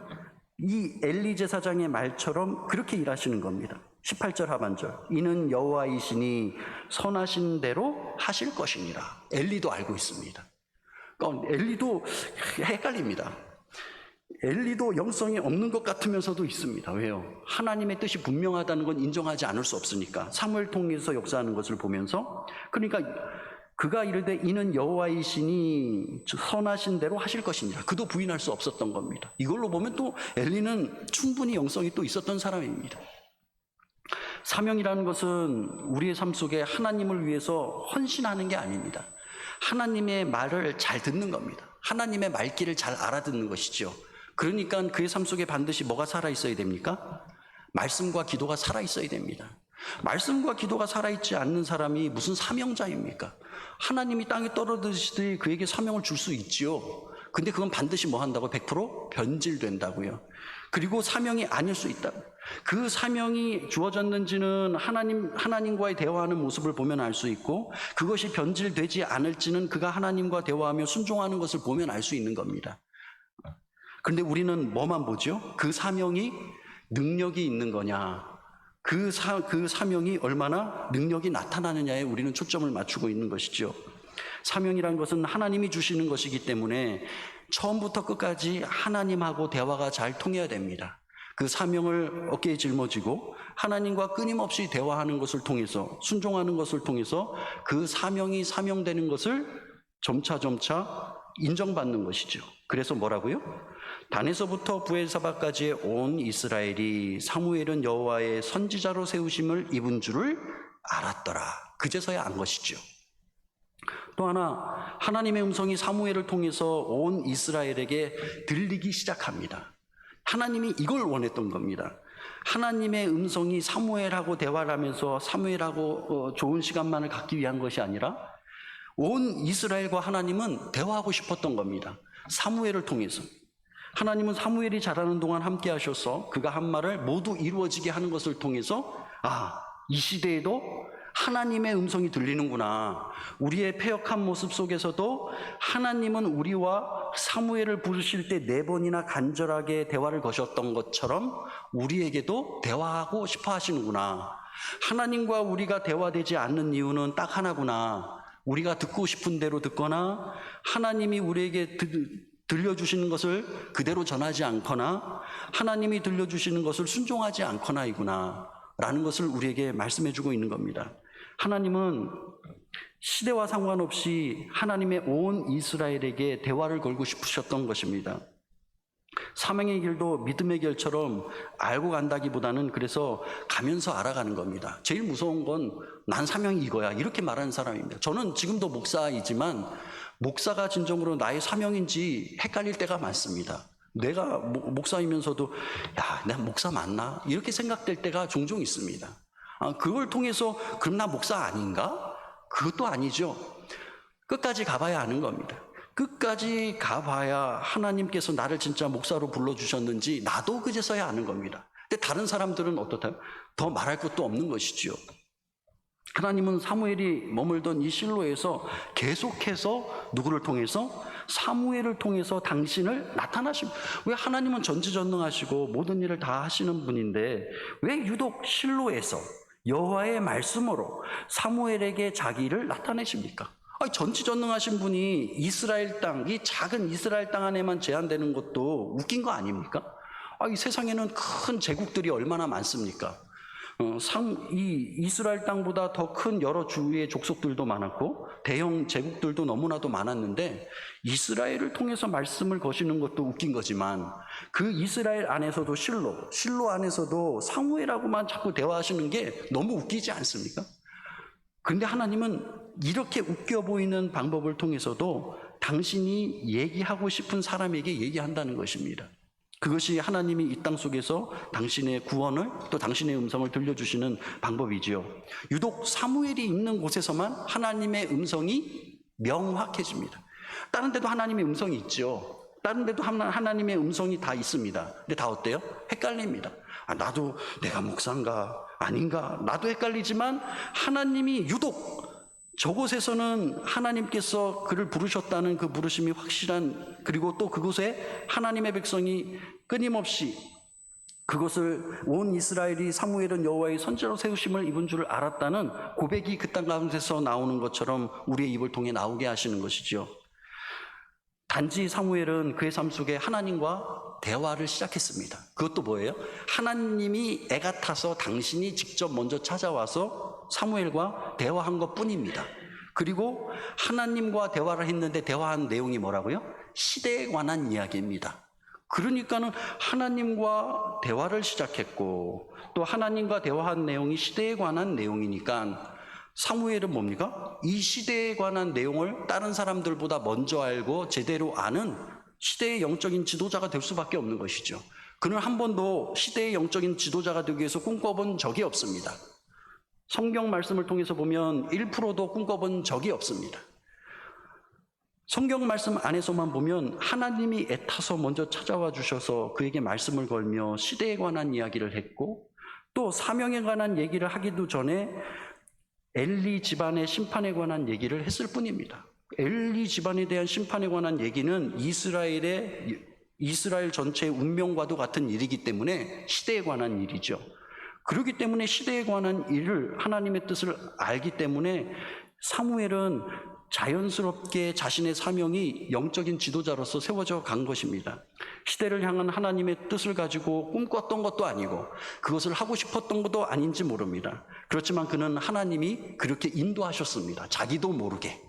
이 엘리 제사장의 말처럼 그렇게 일하시는 겁니다. 18절 하반절 이는 여호와이시니 선하신 대로 하실 것이니라. 엘리도 알고 있습니다. 그러니까 엘리도 헷갈립니다. 엘리도 영성이 없는 것 같으면서도 있습니다. 왜요? 하나님의 뜻이 분명하다는 건 인정하지 않을 수 없으니까. 사무엘 통해서 역사하는 것을 보면서 그러니까 그가 이르되 이는 여호와이시니 선하신 대로 하실 것이니라. 그도 부인할 수 없었던 겁니다. 이걸로 보면 또 엘리는 충분히 영성이 또 있었던 사람입니다. 사명이라는 것은 우리의 삶 속에 하나님을 위해서 헌신하는 게 아닙니다. 하나님의 말을 잘 듣는 겁니다. 하나님의 말귀를 잘 알아듣는 것이죠. 그러니까 그의 삶 속에 반드시 뭐가 살아있어야 됩니까? 말씀과 기도가 살아있어야 됩니다. 말씀과 기도가 살아있지 않는 사람이 무슨 사명자입니까? 하나님이 땅에 떨어지듯이 그에게 사명을 줄 수 있지요. 근데 그건 반드시 뭐 한다고? 100% 변질된다고요. 그리고 사명이 아닐 수 있다. 그 사명이 주어졌는지는 하나님과의 대화하는 모습을 보면 알 수 있고 그것이 변질되지 않을지는 그가 하나님과 대화하며 순종하는 것을 보면 알 수 있는 겁니다. 그런데 우리는 뭐만 보죠? 그 사명이 능력이 있는 거냐, 그 사명이 얼마나 능력이 나타나느냐에 우리는 초점을 맞추고 있는 것이죠. 사명이란 것은 하나님이 주시는 것이기 때문에 처음부터 끝까지 하나님하고 대화가 잘 통해야 됩니다. 그 사명을 어깨에 짊어지고 하나님과 끊임없이 대화하는 것을 통해서, 순종하는 것을 통해서 그 사명이 사명되는 것을 점차 인정받는 것이죠. 그래서 뭐라고요? 단에서부터 브엘사바까지의 온 이스라엘이 사무엘은 여호와의 선지자로 세우심을 입은 줄을 알았더라. 그제서야 안 것이죠. 또 하나, 하나님의 음성이 사무엘을 통해서 온 이스라엘에게 들리기 시작합니다. 하나님이 이걸 원했던 겁니다. 하나님의 음성이 사무엘하고 대화를 하면서 사무엘하고 좋은 시간만을 갖기 위한 것이 아니라 온 이스라엘과 하나님은 대화하고 싶었던 겁니다. 사무엘을 통해서. 하나님은 사무엘이 자라는 동안 함께 하셔서 그가 한 말을 모두 이루어지게 하는 것을 통해서 이 시대에도 하나님의 음성이 들리는구나. 우리의 패역한 모습 속에서도 하나님은 우리와 사무엘을 부르실 때 4번이나 간절하게 대화를 거셨던 것처럼 우리에게도 대화하고 싶어 하시는구나. 하나님과 우리가 대화되지 않는 이유는 딱 하나구나. 우리가 듣고 싶은 대로 듣거나 하나님이 우리에게 들려주시는 것을 그대로 전하지 않거나 하나님이 들려주시는 것을 순종하지 않거나이구나 라는 것을 우리에게 말씀해주고 있는 겁니다. 하나님은 시대와 상관없이 하나님의 온 이스라엘에게 대화를 걸고 싶으셨던 것입니다. 사명의 길도 믿음의 길처럼 알고 간다기보다는 그래서 가면서 알아가는 겁니다. 제일 무서운 건 난 사명이 이거야 이렇게 말하는 사람입니다. 저는 지금도 목사이지만 목사가 진정으로 나의 사명인지 헷갈릴 때가 많습니다. 내가 목사이면서도 내가 목사 맞나? 이렇게 생각될 때가 종종 있습니다. 그걸 통해서 그럼 나 목사 아닌가? 그것도 아니죠. 끝까지 가봐야 아는 겁니다. 끝까지 가봐야 하나님께서 나를 진짜 목사로 불러주셨는지 나도 그제서야 아는 겁니다. 근데 다른 사람들은 어떻다요? 더 말할 것도 없는 것이죠. 하나님은 사무엘이 머물던 이 실로에서 계속해서 누구를 통해서? 사무엘을 통해서 당신을 나타나십니다. 왜 하나님은 전지전능하시고 모든 일을 다 하시는 분인데 왜 유독 실로에서 여호와의 말씀으로 사무엘에게 자기를 나타내십니까? 전지전능하신 분이 이스라엘 땅, 이 작은 이스라엘 땅 안에만 제한되는 것도 웃긴 거 아닙니까? 이 세상에는 큰 제국들이 얼마나 많습니까? 이 이스라엘 땅보다 더 큰 여러 주위의 족속들도 많았고 대형 제국들도 너무나도 많았는데 이스라엘을 통해서 말씀을 거시는 것도 웃긴 거지만 그 이스라엘 안에서도 실로 안에서도 사무엘하고만 자꾸 대화하시는 게 너무 웃기지 않습니까? 그런데 하나님은 이렇게 웃겨 보이는 방법을 통해서도 당신이 얘기하고 싶은 사람에게 얘기한다는 것입니다. 그것이 하나님이 이 땅 속에서 당신의 구원을 또 당신의 음성을 들려주시는 방법이지요. 유독 사무엘이 있는 곳에서만 하나님의 음성이 명확해집니다. 다른 데도 하나님의 음성이 있죠. 다른 데도 하나님의 음성이 다 있습니다. 근데 다 어때요? 헷갈립니다. 나도 내가 목사인가 아닌가 나도 헷갈리지만 하나님이 유독 저곳에서는 하나님께서 그를 부르셨다는 그 부르심이 확실한, 그리고 또 그곳에 하나님의 백성이 끊임없이 그것을 온 이스라엘이 사무엘은 여호와의 선지자로 세우심을 입은 줄을 알았다는 고백이 그 땅 가운데서 나오는 것처럼 우리의 입을 통해 나오게 하시는 것이죠. 단지 사무엘은 그의 삶 속에 하나님과 대화를 시작했습니다. 그것도 뭐예요? 하나님이 애가 타서 당신이 직접 먼저 찾아와서 사무엘과 대화한 것뿐입니다. 그리고 하나님과 대화를 했는데 대화한 내용이 뭐라고요? 시대에 관한 이야기입니다. 그러니까는 하나님과 대화를 시작했고 또 하나님과 대화한 내용이 시대에 관한 내용이니까 사무엘은 뭡니까? 이 시대에 관한 내용을 다른 사람들보다 먼저 알고 제대로 아는 시대의 영적인 지도자가 될 수밖에 없는 것이죠. 그는 한 번도 시대의 영적인 지도자가 되기 위해서 꿈꿔본 적이 없습니다. 성경 말씀을 통해서 보면 1%도 꿈꿔본 적이 없습니다. 성경 말씀 안에서만 보면 하나님이 애타서 먼저 찾아와 주셔서 그에게 말씀을 걸며 시대에 관한 이야기를 했고 또 사명에 관한 얘기를 하기도 전에 엘리 집안의 심판에 관한 얘기를 했을 뿐입니다. 엘리 집안에 대한 심판에 관한 얘기는 이스라엘 전체의 운명과도 같은 일이기 때문에 시대에 관한 일이죠. 그렇기 때문에 시대에 관한 일을 하나님의 뜻을 알기 때문에 사무엘은 자연스럽게 자신의 사명이 영적인 지도자로서 세워져 간 것입니다. 시대를 향한 하나님의 뜻을 가지고 꿈꿨던 것도 아니고 그것을 하고 싶었던 것도 아닌지 모릅니다. 그렇지만 그는 하나님이 그렇게 인도하셨습니다. 자기도 모르게.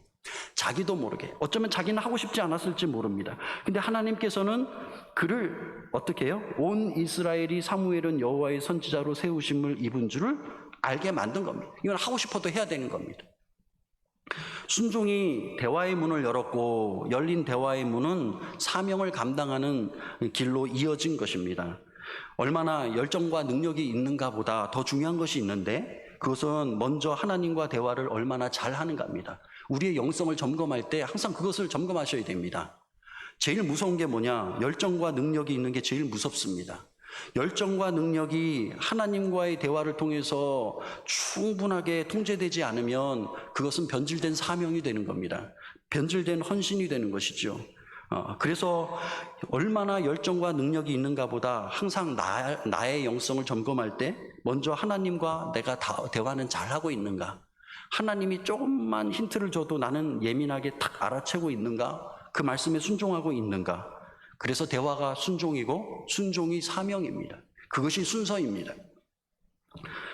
어쩌면 자기는 하고 싶지 않았을지 모릅니다. 근데 하나님께서는 그를 어떻게 해요? 온 이스라엘이 사무엘은 여호와의 선지자로 세우심을 입은 줄을 알게 만든 겁니다. 이건 하고 싶어도 해야 되는 겁니다. 순종이 대화의 문을 열었고 열린 대화의 문은 사명을 감당하는 길로 이어진 것입니다. 얼마나 열정과 능력이 있는가 보다 더 중요한 것이 있는데 그것은 먼저 하나님과 대화를 얼마나 잘 하는가입니다. 우리의 영성을 점검할 때 항상 그것을 점검하셔야 됩니다. 제일 무서운 게 뭐냐? 열정과 능력이 있는 게 제일 무섭습니다. 열정과 능력이 하나님과의 대화를 통해서 충분하게 통제되지 않으면 그것은 변질된 사명이 되는 겁니다. 변질된 헌신이 되는 것이죠. 그래서 얼마나 열정과 능력이 있는가 보다 항상 나의 영성을 점검할 때 먼저 하나님과 내가 대화는 잘하고 있는가? 하나님이 조금만 힌트를 줘도 나는 예민하게 탁 알아채고 있는가? 그 말씀에 순종하고 있는가? 그래서 대화가 순종이고 순종이 사명입니다. 그것이 순서입니다.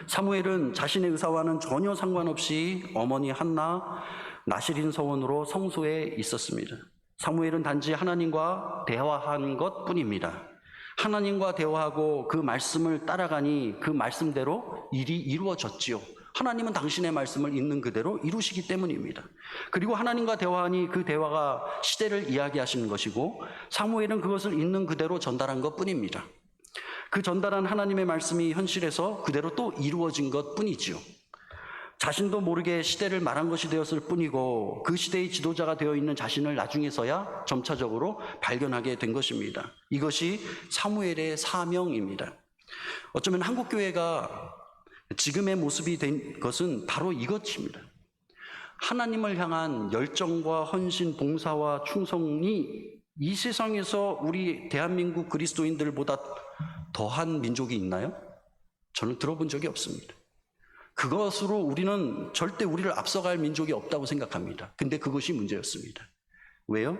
사무엘은 자신의 의사와는 전혀 상관없이 어머니 한나, 나실인 서원으로 성소에 있었습니다. 사무엘은 단지 하나님과 대화한 것뿐입니다. 하나님과 대화하고 그 말씀을 따라가니 그 말씀대로 일이 이루어졌지요. 하나님은 당신의 말씀을 있는 그대로 이루시기 때문입니다. 그리고 하나님과 대화하니 그 대화가 시대를 이야기하시는 것이고 사무엘은 그것을 있는 그대로 전달한 것뿐입니다. 그 전달한 하나님의 말씀이 현실에서 그대로 또 이루어진 것뿐이지요. 자신도 모르게 시대를 말한 것이 되었을 뿐이고 그 시대의 지도자가 되어 있는 자신을 나중에서야 점차적으로 발견하게 된 것입니다. 이것이 사무엘의 사명입니다. 어쩌면 한국교회가 지금의 모습이 된 것은 바로 이것입니다. 하나님을 향한 열정과 헌신, 봉사와 충성이 이 세상에서 우리 대한민국 그리스도인들보다 더한 민족이 있나요? 저는 들어본 적이 없습니다. 그것으로 우리는 절대 우리를 앞서갈 민족이 없다고 생각합니다. 근데 그것이 문제였습니다. 왜요?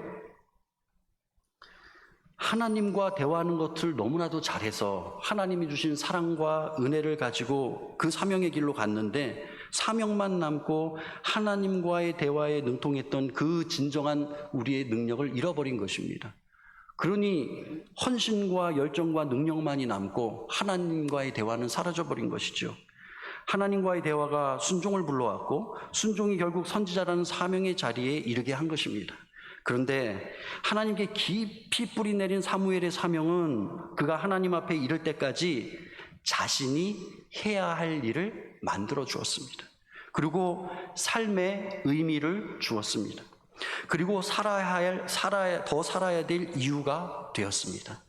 하나님과 대화하는 것을 너무나도 잘해서 하나님이 주신 사랑과 은혜를 가지고 그 사명의 길로 갔는데 사명만 남고 하나님과의 대화에 능통했던 그 진정한 우리의 능력을 잃어버린 것입니다. 그러니 헌신과 열정과 능력만이 남고 하나님과의 대화는 사라져버린 것이죠. 하나님과의 대화가 순종을 불러왔고 순종이 결국 선지자라는 사명의 자리에 이르게 한 것입니다. 그런데 하나님께 깊이 뿌리 내린 사무엘의 사명은 그가 하나님 앞에 이를 때까지 자신이 해야 할 일을 만들어 주었습니다. 그리고 삶의 의미를 주었습니다. 그리고 더 살아야 될 이유가 되었습니다.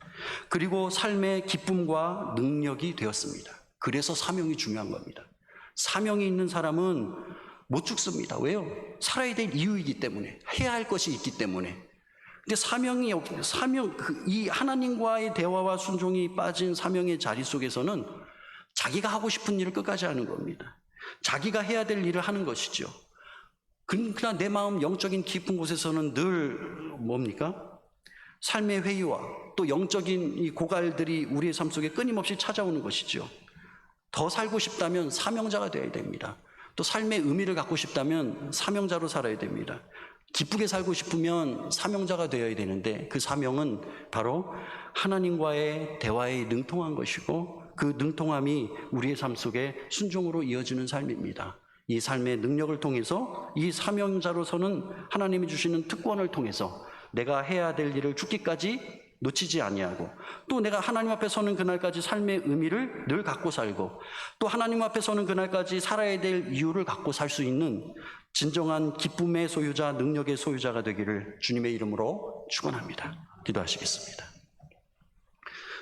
그리고 삶의 기쁨과 능력이 되었습니다. 그래서 사명이 중요한 겁니다. 사명이 있는 사람은 못 죽습니다. 왜요? 살아야 될 이유이기 때문에, 해야 할 것이 있기 때문에. 근데 이 하나님과의 대화와 순종이 빠진 사명의 자리 속에서는 자기가 하고 싶은 일을 끝까지 하는 겁니다. 자기가 해야 될 일을 하는 것이죠. 그러나 내 마음 영적인 깊은 곳에서는 늘 뭡니까? 삶의 회의와 또 영적인 이 고갈들이 우리의 삶 속에 끊임없이 찾아오는 것이죠. 더 살고 싶다면 사명자가 되어야 됩니다. 또 삶의 의미를 갖고 싶다면 사명자로 살아야 됩니다. 기쁘게 살고 싶으면 사명자가 되어야 되는데 그 사명은 바로 하나님과의 대화에 능통한 것이고 그 능통함이 우리의 삶 속에 순종으로 이어지는 삶입니다. 이 삶의 능력을 통해서 이 사명자로서는 하나님이 주시는 특권을 통해서 내가 해야 될 일을 죽기까지 놓치지 아니하고 또 내가 하나님 앞에 서는 그날까지 삶의 의미를 늘 갖고 살고 또 하나님 앞에 서는 그날까지 살아야 될 이유를 갖고 살 수 있는 진정한 기쁨의 소유자, 능력의 소유자가 되기를 주님의 이름으로 축원합니다. 기도하시겠습니다.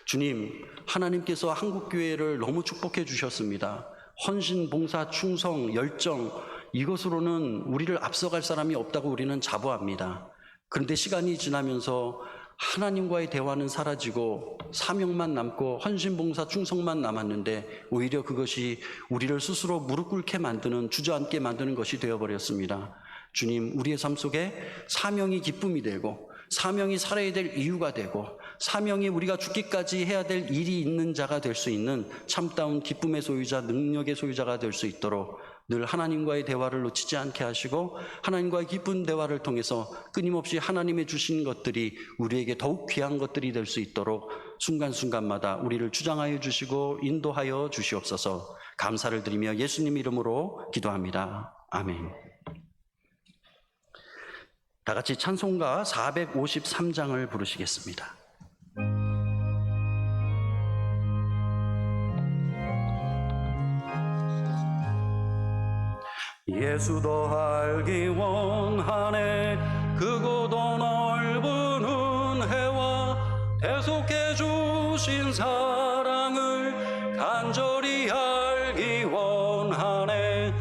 주님, 하나님께서 한국교회를 너무 축복해 주셨습니다. 헌신, 봉사, 충성, 열정 이것으로는 우리를 앞서갈 사람이 없다고 우리는 자부합니다. 그런데 시간이 지나면서 하나님과의 대화는 사라지고 사명만 남고 헌신, 봉사, 충성만 남았는데 오히려 그것이 우리를 스스로 무릎 꿇게 만드는, 주저앉게 만드는 것이 되어버렸습니다. 주님, 우리의 삶 속에 사명이 기쁨이 되고 사명이 살아야 될 이유가 되고 사명이 우리가 죽기까지 해야 될 일이 있는 자가 될 수 있는 참다운 기쁨의 소유자, 능력의 소유자가 될 수 있도록 늘 하나님과의 대화를 놓치지 않게 하시고 하나님과의 깊은 대화를 통해서 끊임없이 하나님의 주신 것들이 우리에게 더욱 귀한 것들이 될 수 있도록 순간순간마다 우리를 주장하여 주시고 인도하여 주시옵소서. 감사를 드리며 예수님 이름으로 기도합니다. 아멘. 다 같이 찬송가 453장을 부르시겠습니다. 예수도 알기 원하네 크고도 넓은 은혜와 대속해 주신 사랑을 간절히 알기 원하네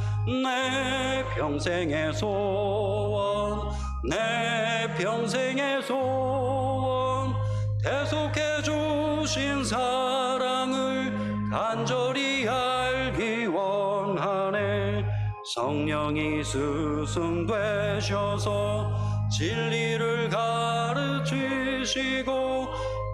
내 평생의 소원 내 평생의 소원 대속해 주신 사랑을 간절히 알기 원하네 성령이 스승되셔서 진리를 가르치시고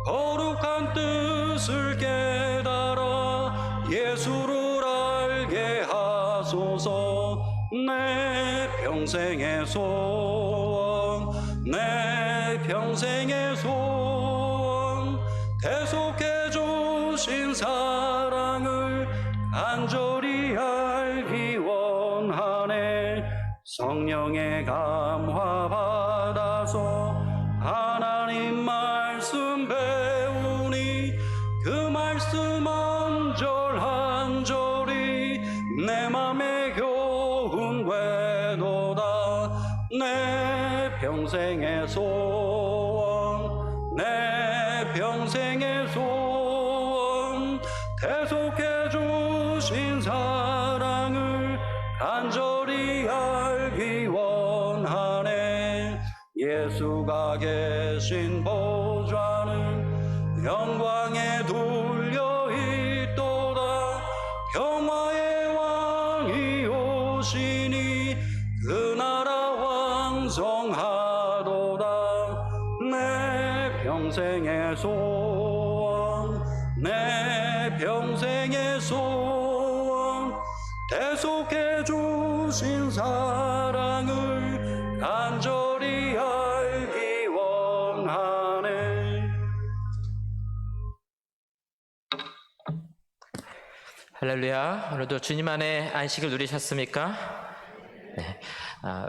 거룩한 뜻을 깨달아 예수를 알게 하소서 내 평생의 소원 내 평생의 소원 대속해 주신 사랑을 간절히 알기 원하네 성령의 감화 받아서 하나님 말씀 배우니 그 말씀 한 절 한 절이 내 맘에 교훈 되도다 내 평생의 소원 내 평생의 소원 대속해 주신 사랑을 간절히 알기 원하네 예수가 계신 보좌는 영광에 둘려 있도다 평화의 왕이 오시니 그 나라 왕성하도다 내 평생의 소원 내 평생의 소원 대속해 주신 사랑을 간절히 알기 원하네. 할렐루야. 오늘도 주님 안에 안식을 누리셨습니까? 네.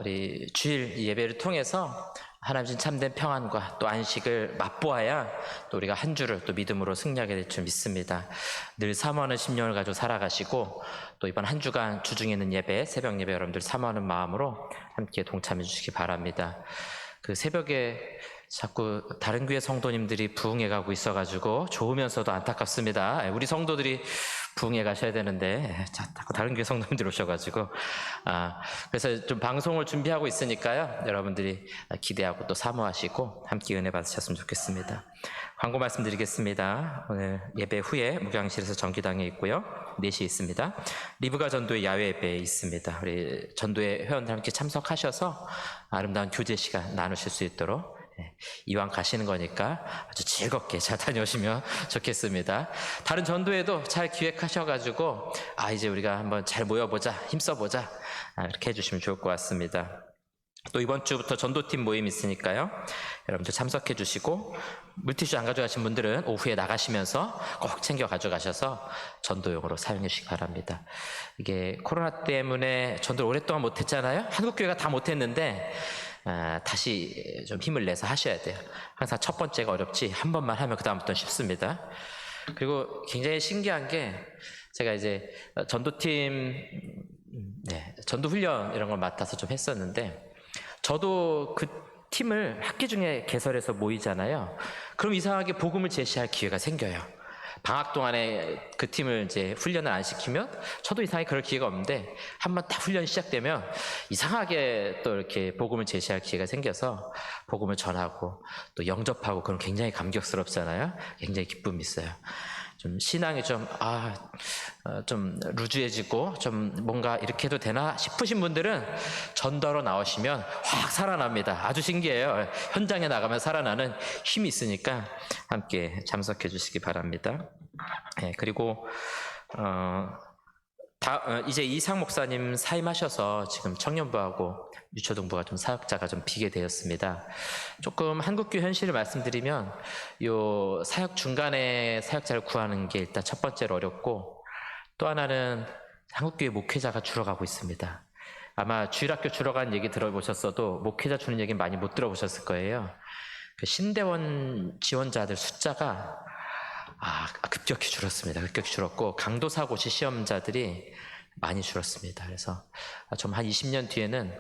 우리 주일 예배를 통해서 하나님 신 참된 평안과 또 안식을 맛보아야 또 우리가 한 주를 또 믿음으로 승리하게 될 줄 믿습니다. 늘 사모하는 심령을 가지고 살아가시고 또 이번 한 주간 주중에 있는 예배, 새벽 예배 여러분들 사모하는 마음으로 함께 동참해 주시기 바랍니다. 그 새벽에 자꾸 다른 교회 성도님들이 부흥회 가고 있어가지고 좋으면서도 안타깝습니다. 우리 성도들이 부흥회 가셔야 되는데 자꾸 다른 교회 성도님들 오셔가지고 그래서 좀 방송을 준비하고 있으니까요. 여러분들이 기대하고 또 사모하시고 함께 은혜 받으셨으면 좋겠습니다. 광고 말씀드리겠습니다. 오늘 예배 후에 무교양실에서 정기당에 있고요. 4시에 있습니다. 리브가 전도의 야외 예배에 있습니다. 우리 전도회 회원들 함께 참석하셔서 아름다운 교제 시간 나누실 수 있도록 이왕 가시는 거니까 아주 즐겁게 잘 다녀오시면 좋겠습니다. 다른 전도회도 잘 기획하셔가지고 이제 우리가 한번 잘 모여보자, 힘써보자 이렇게 해주시면 좋을 것 같습니다. 또 이번 주부터 전도팀 모임 있으니까요. 여러분들 참석해 주시고 물티슈 안 가져가신 분들은 오후에 나가시면서 꼭 챙겨 가져가셔서 전도용으로 사용해 주시기 바랍니다. 이게 코로나 때문에 전도를 오랫동안 못했잖아요. 한국교회가 다 못했는데 다시 좀 힘을 내서 하셔야 돼요. 항상 첫 번째가 어렵지 한 번만 하면 그 다음부터는 쉽습니다. 그리고 굉장히 신기한 게 제가 이제 전도팀 전도 훈련 이런 걸 맡아서 좀 했었는데 저도 그 팀을 학기 중에 개설해서 모이잖아요. 그럼 이상하게 복음을 제시할 기회가 생겨요. 방학 동안에 그 팀을 이제 훈련을 안 시키면 저도 이상하게 그럴 기회가 없는데 한번 딱 훈련이 시작되면 이상하게 또 이렇게 복음을 제시할 기회가 생겨서 복음을 전하고 또 영접하고 그럼 굉장히 감격스럽잖아요. 굉장히 기쁨이 있어요. 좀 신앙이 좀 루즈해지고 좀 뭔가 이렇게 해도 되나 싶으신 분들은 전도하러 나오시면 확 살아납니다. 아주 신기해요. 현장에 나가면 살아나는 힘이 있으니까 함께 참석해 주시기 바랍니다. 그리고 이제 이상 목사님 사임하셔서 지금 청년부하고 유초동부가 좀 사역자가 좀 비게 되었습니다. 조금 한국교 현실을 말씀드리면 요 사역 중간에 사역자를 구하는 게 일단 첫 번째로 어렵고, 또 하나는 한국교회 목회자가 줄어가고 있습니다. 아마 주일학교 줄어가는 얘기 들어보셨어도 목회자 주는 얘기는 많이 못 들어보셨을 거예요. 그 신대원 지원자들 숫자가 급격히 줄었습니다. 급격히 줄었고 강도사고시 시험자들이 많이 줄었습니다. 그래서 좀 한 20년 뒤에는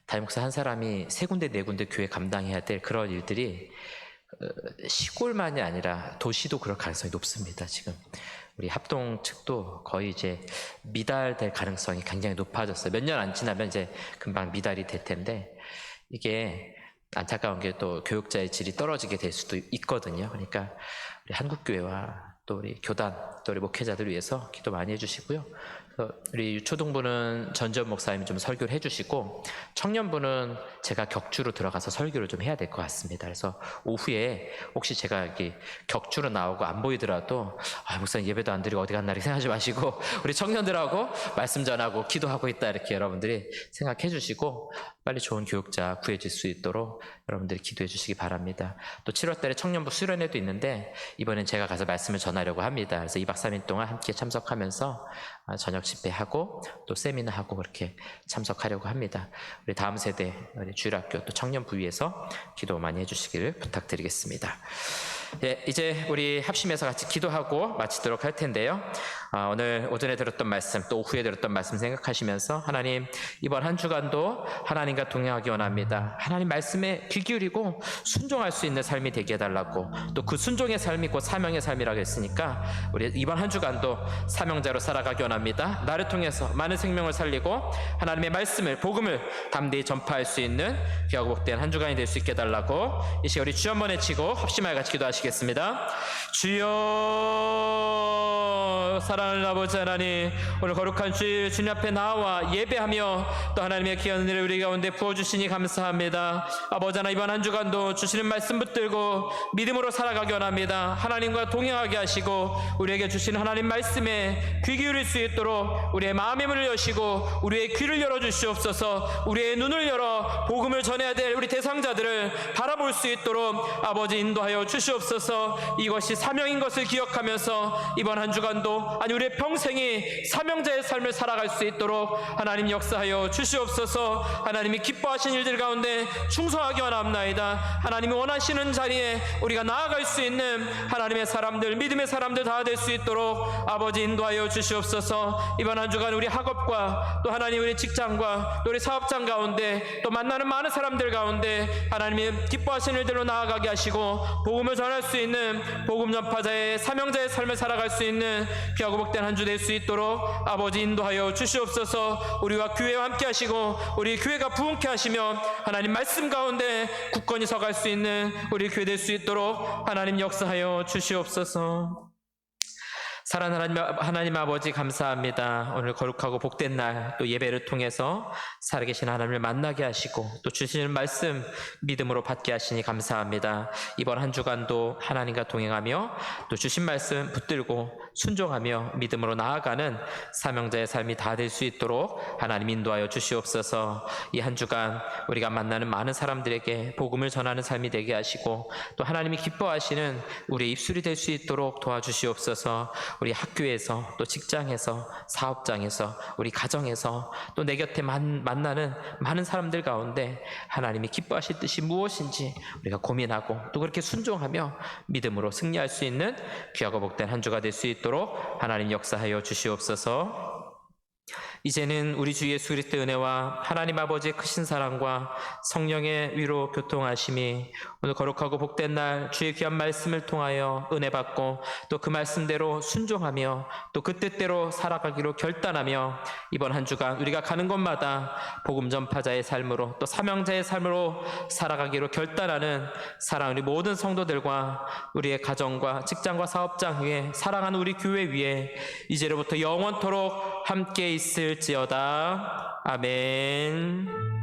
담임 목사 한 사람이 3군데 4군데 교회 감당해야 될 그런 일들이 시골만이 아니라 도시도 그럴 가능성이 높습니다. 지금 우리 합동 측도 거의 이제 미달될 가능성이 굉장히 높아졌어요. 몇 년 안 지나면 이제 금방 미달이 될 텐데, 이게 안타까운 게 또 교육자의 질이 떨어지게 될 수도 있거든요. 그러니까 우리 한국교회와 또 우리 교단, 또 우리 목회자들 위해서 기도 많이 해주시고요. 우리 유초동부는 전지현 목사님이 좀 설교를 해주시고, 청년부는 제가 격주로 들어가서 설교를 좀 해야 될 것 같습니다. 그래서 오후에 혹시 제가 여기 격주로 나오고 안 보이더라도 목사님 예배도 안 드리고 어디 갔나 이렇게 생각하지 마시고 우리 청년들하고 말씀 전하고 기도하고 있다 이렇게 여러분들이 생각해 주시고, 빨리 좋은 교육자 구해질 수 있도록 여러분들이 기도해 주시기 바랍니다. 또 7월 달에 청년부 수련회도 있는데 이번엔 제가 가서 말씀을 전하려고 합니다. 그래서 2박 3일 동안 함께 참석하면서 저녁 집회하고 또 세미나하고 그렇게 참석하려고 합니다. 우리 다음 세대 우리 주일학교 또 청년부 위해서 기도 많이 해주시기를 부탁드리겠습니다. 이제 우리 합심해서 같이 기도하고 마치도록 할 텐데요. 오늘 오전에 들었던 말씀 또 오후에 들었던 말씀 생각하시면서, 하나님 이번 한 주간도 하나님과 동행하기 원합니다. 하나님 말씀에 귀 기울이고 순종할 수 있는 삶이 되게 해달라고, 또 그 순종의 삶이 곧 사명의 삶이라고 했으니까 우리 이번 한 주간도 사명자로 살아가기 원합니다. 나를 통해서 많은 생명을 살리고 하나님의 말씀을, 복음을 담대히 전파할 수 있는 귀하고 복된 한 주간이 될 수 있게 해달라고 이 시간 우리 주 한번 외치고 합심하여 같이 기도하시겠습니다. 주여, 사랑하는 아버지 하나님, 오늘 거룩한 주일 주님 앞에 나와 예배하며 또 하나님의 귀한 은혜를 우리 가운데 부어주시니 감사합니다. 아버지 하나님, 이번 한 주간도 주시는 말씀 붙들고 믿음으로 살아가기 원합니다. 하나님과 동행하게 하시고 우리에게 주신 하나님 말씀에 귀 기울일 수 있도록 우리의 마음의 문을 여시고 우리의 귀를 열어주시옵소서. 우리의 눈을 열어 복음을 전해야 될 우리 대상자들을 바라볼 수 있도록 아버지 인도하여 주시옵소서. 이것이 사명인 것을 기억하면서 이번 한 주간도, 아니 우리의 평생이 사명자의 삶을 살아갈 수 있도록 하나님 역사하여 주시옵소서. 하나님이 기뻐하신 일들 가운데 충성하기 원합나이다. 하나님이 원하시는 자리에 우리가 나아갈 수 있는 하나님의 사람들, 믿음의 사람들 다 될 수 있도록 아버지 인도하여 주시옵소서. 이번 한 주간 우리 학업과 또 하나님 우리 직장과 또 우리 사업장 가운데 또 만나는 많은 사람들 가운데 하나님이 기뻐하시는 일들로 나아가게 하시고 복음을 전할 수 있는 복음 전파자의 사명자의 삶을 살아갈 수 있는 귀하고 복된 한 주 될 수 있도록 아버지 인도하여 주시옵소서. 우리와 교회와 함께 하시고 우리 교회가 부흥케 하시며 하나님 말씀 가운데 굳건히 서갈 수 있는 우리 교회 될 수 있도록 하나님 역사하여 주시옵소서. 사랑하는 하나님 아버지, 감사합니다. 오늘 거룩하고 복된 날 또 예배를 통해서 살아계신 하나님을 만나게 하시고 또 주시는 말씀 믿음으로 받게 하시니 감사합니다. 이번 한 주간도 하나님과 동행하며 또 주신 말씀 붙들고 순종하며 믿음으로 나아가는 사명자의 삶이 다 될 수 있도록 하나님 인도하여 주시옵소서. 이 한 주간 우리가 만나는 많은 사람들에게 복음을 전하는 삶이 되게 하시고 또 하나님이 기뻐하시는 우리의 입술이 될 수 있도록 도와주시옵소서. 우리 학교에서 또 직장에서 사업장에서 우리 가정에서 또 내 곁에 만나는 많은 사람들 가운데 하나님이 기뻐하실 뜻이 무엇인지 우리가 고민하고 또 그렇게 순종하며 믿음으로 승리할 수 있는 귀하고 복된 한 주가 될 수 있도록 하나님 역사하여 주시옵소서. 이제는 우리 주 예수 그리스도의 은혜와 하나님 아버지의 크신 사랑과 성령의 위로 교통하심이 오늘 거룩하고 복된 날 주의 귀한 말씀을 통하여 은혜 받고 또 그 말씀대로 순종하며 또 그 뜻대로 살아가기로 결단하며 이번 한 주간 우리가 가는 곳마다 복음 전파자의 삶으로 또 사명자의 삶으로 살아가기로 결단하는 사랑하는 우리 모든 성도들과 우리의 가정과 직장과 사업장 위에 사랑하는 우리 교회 위에 이제로부터 영원토록 함께 있을지어다. 아멘.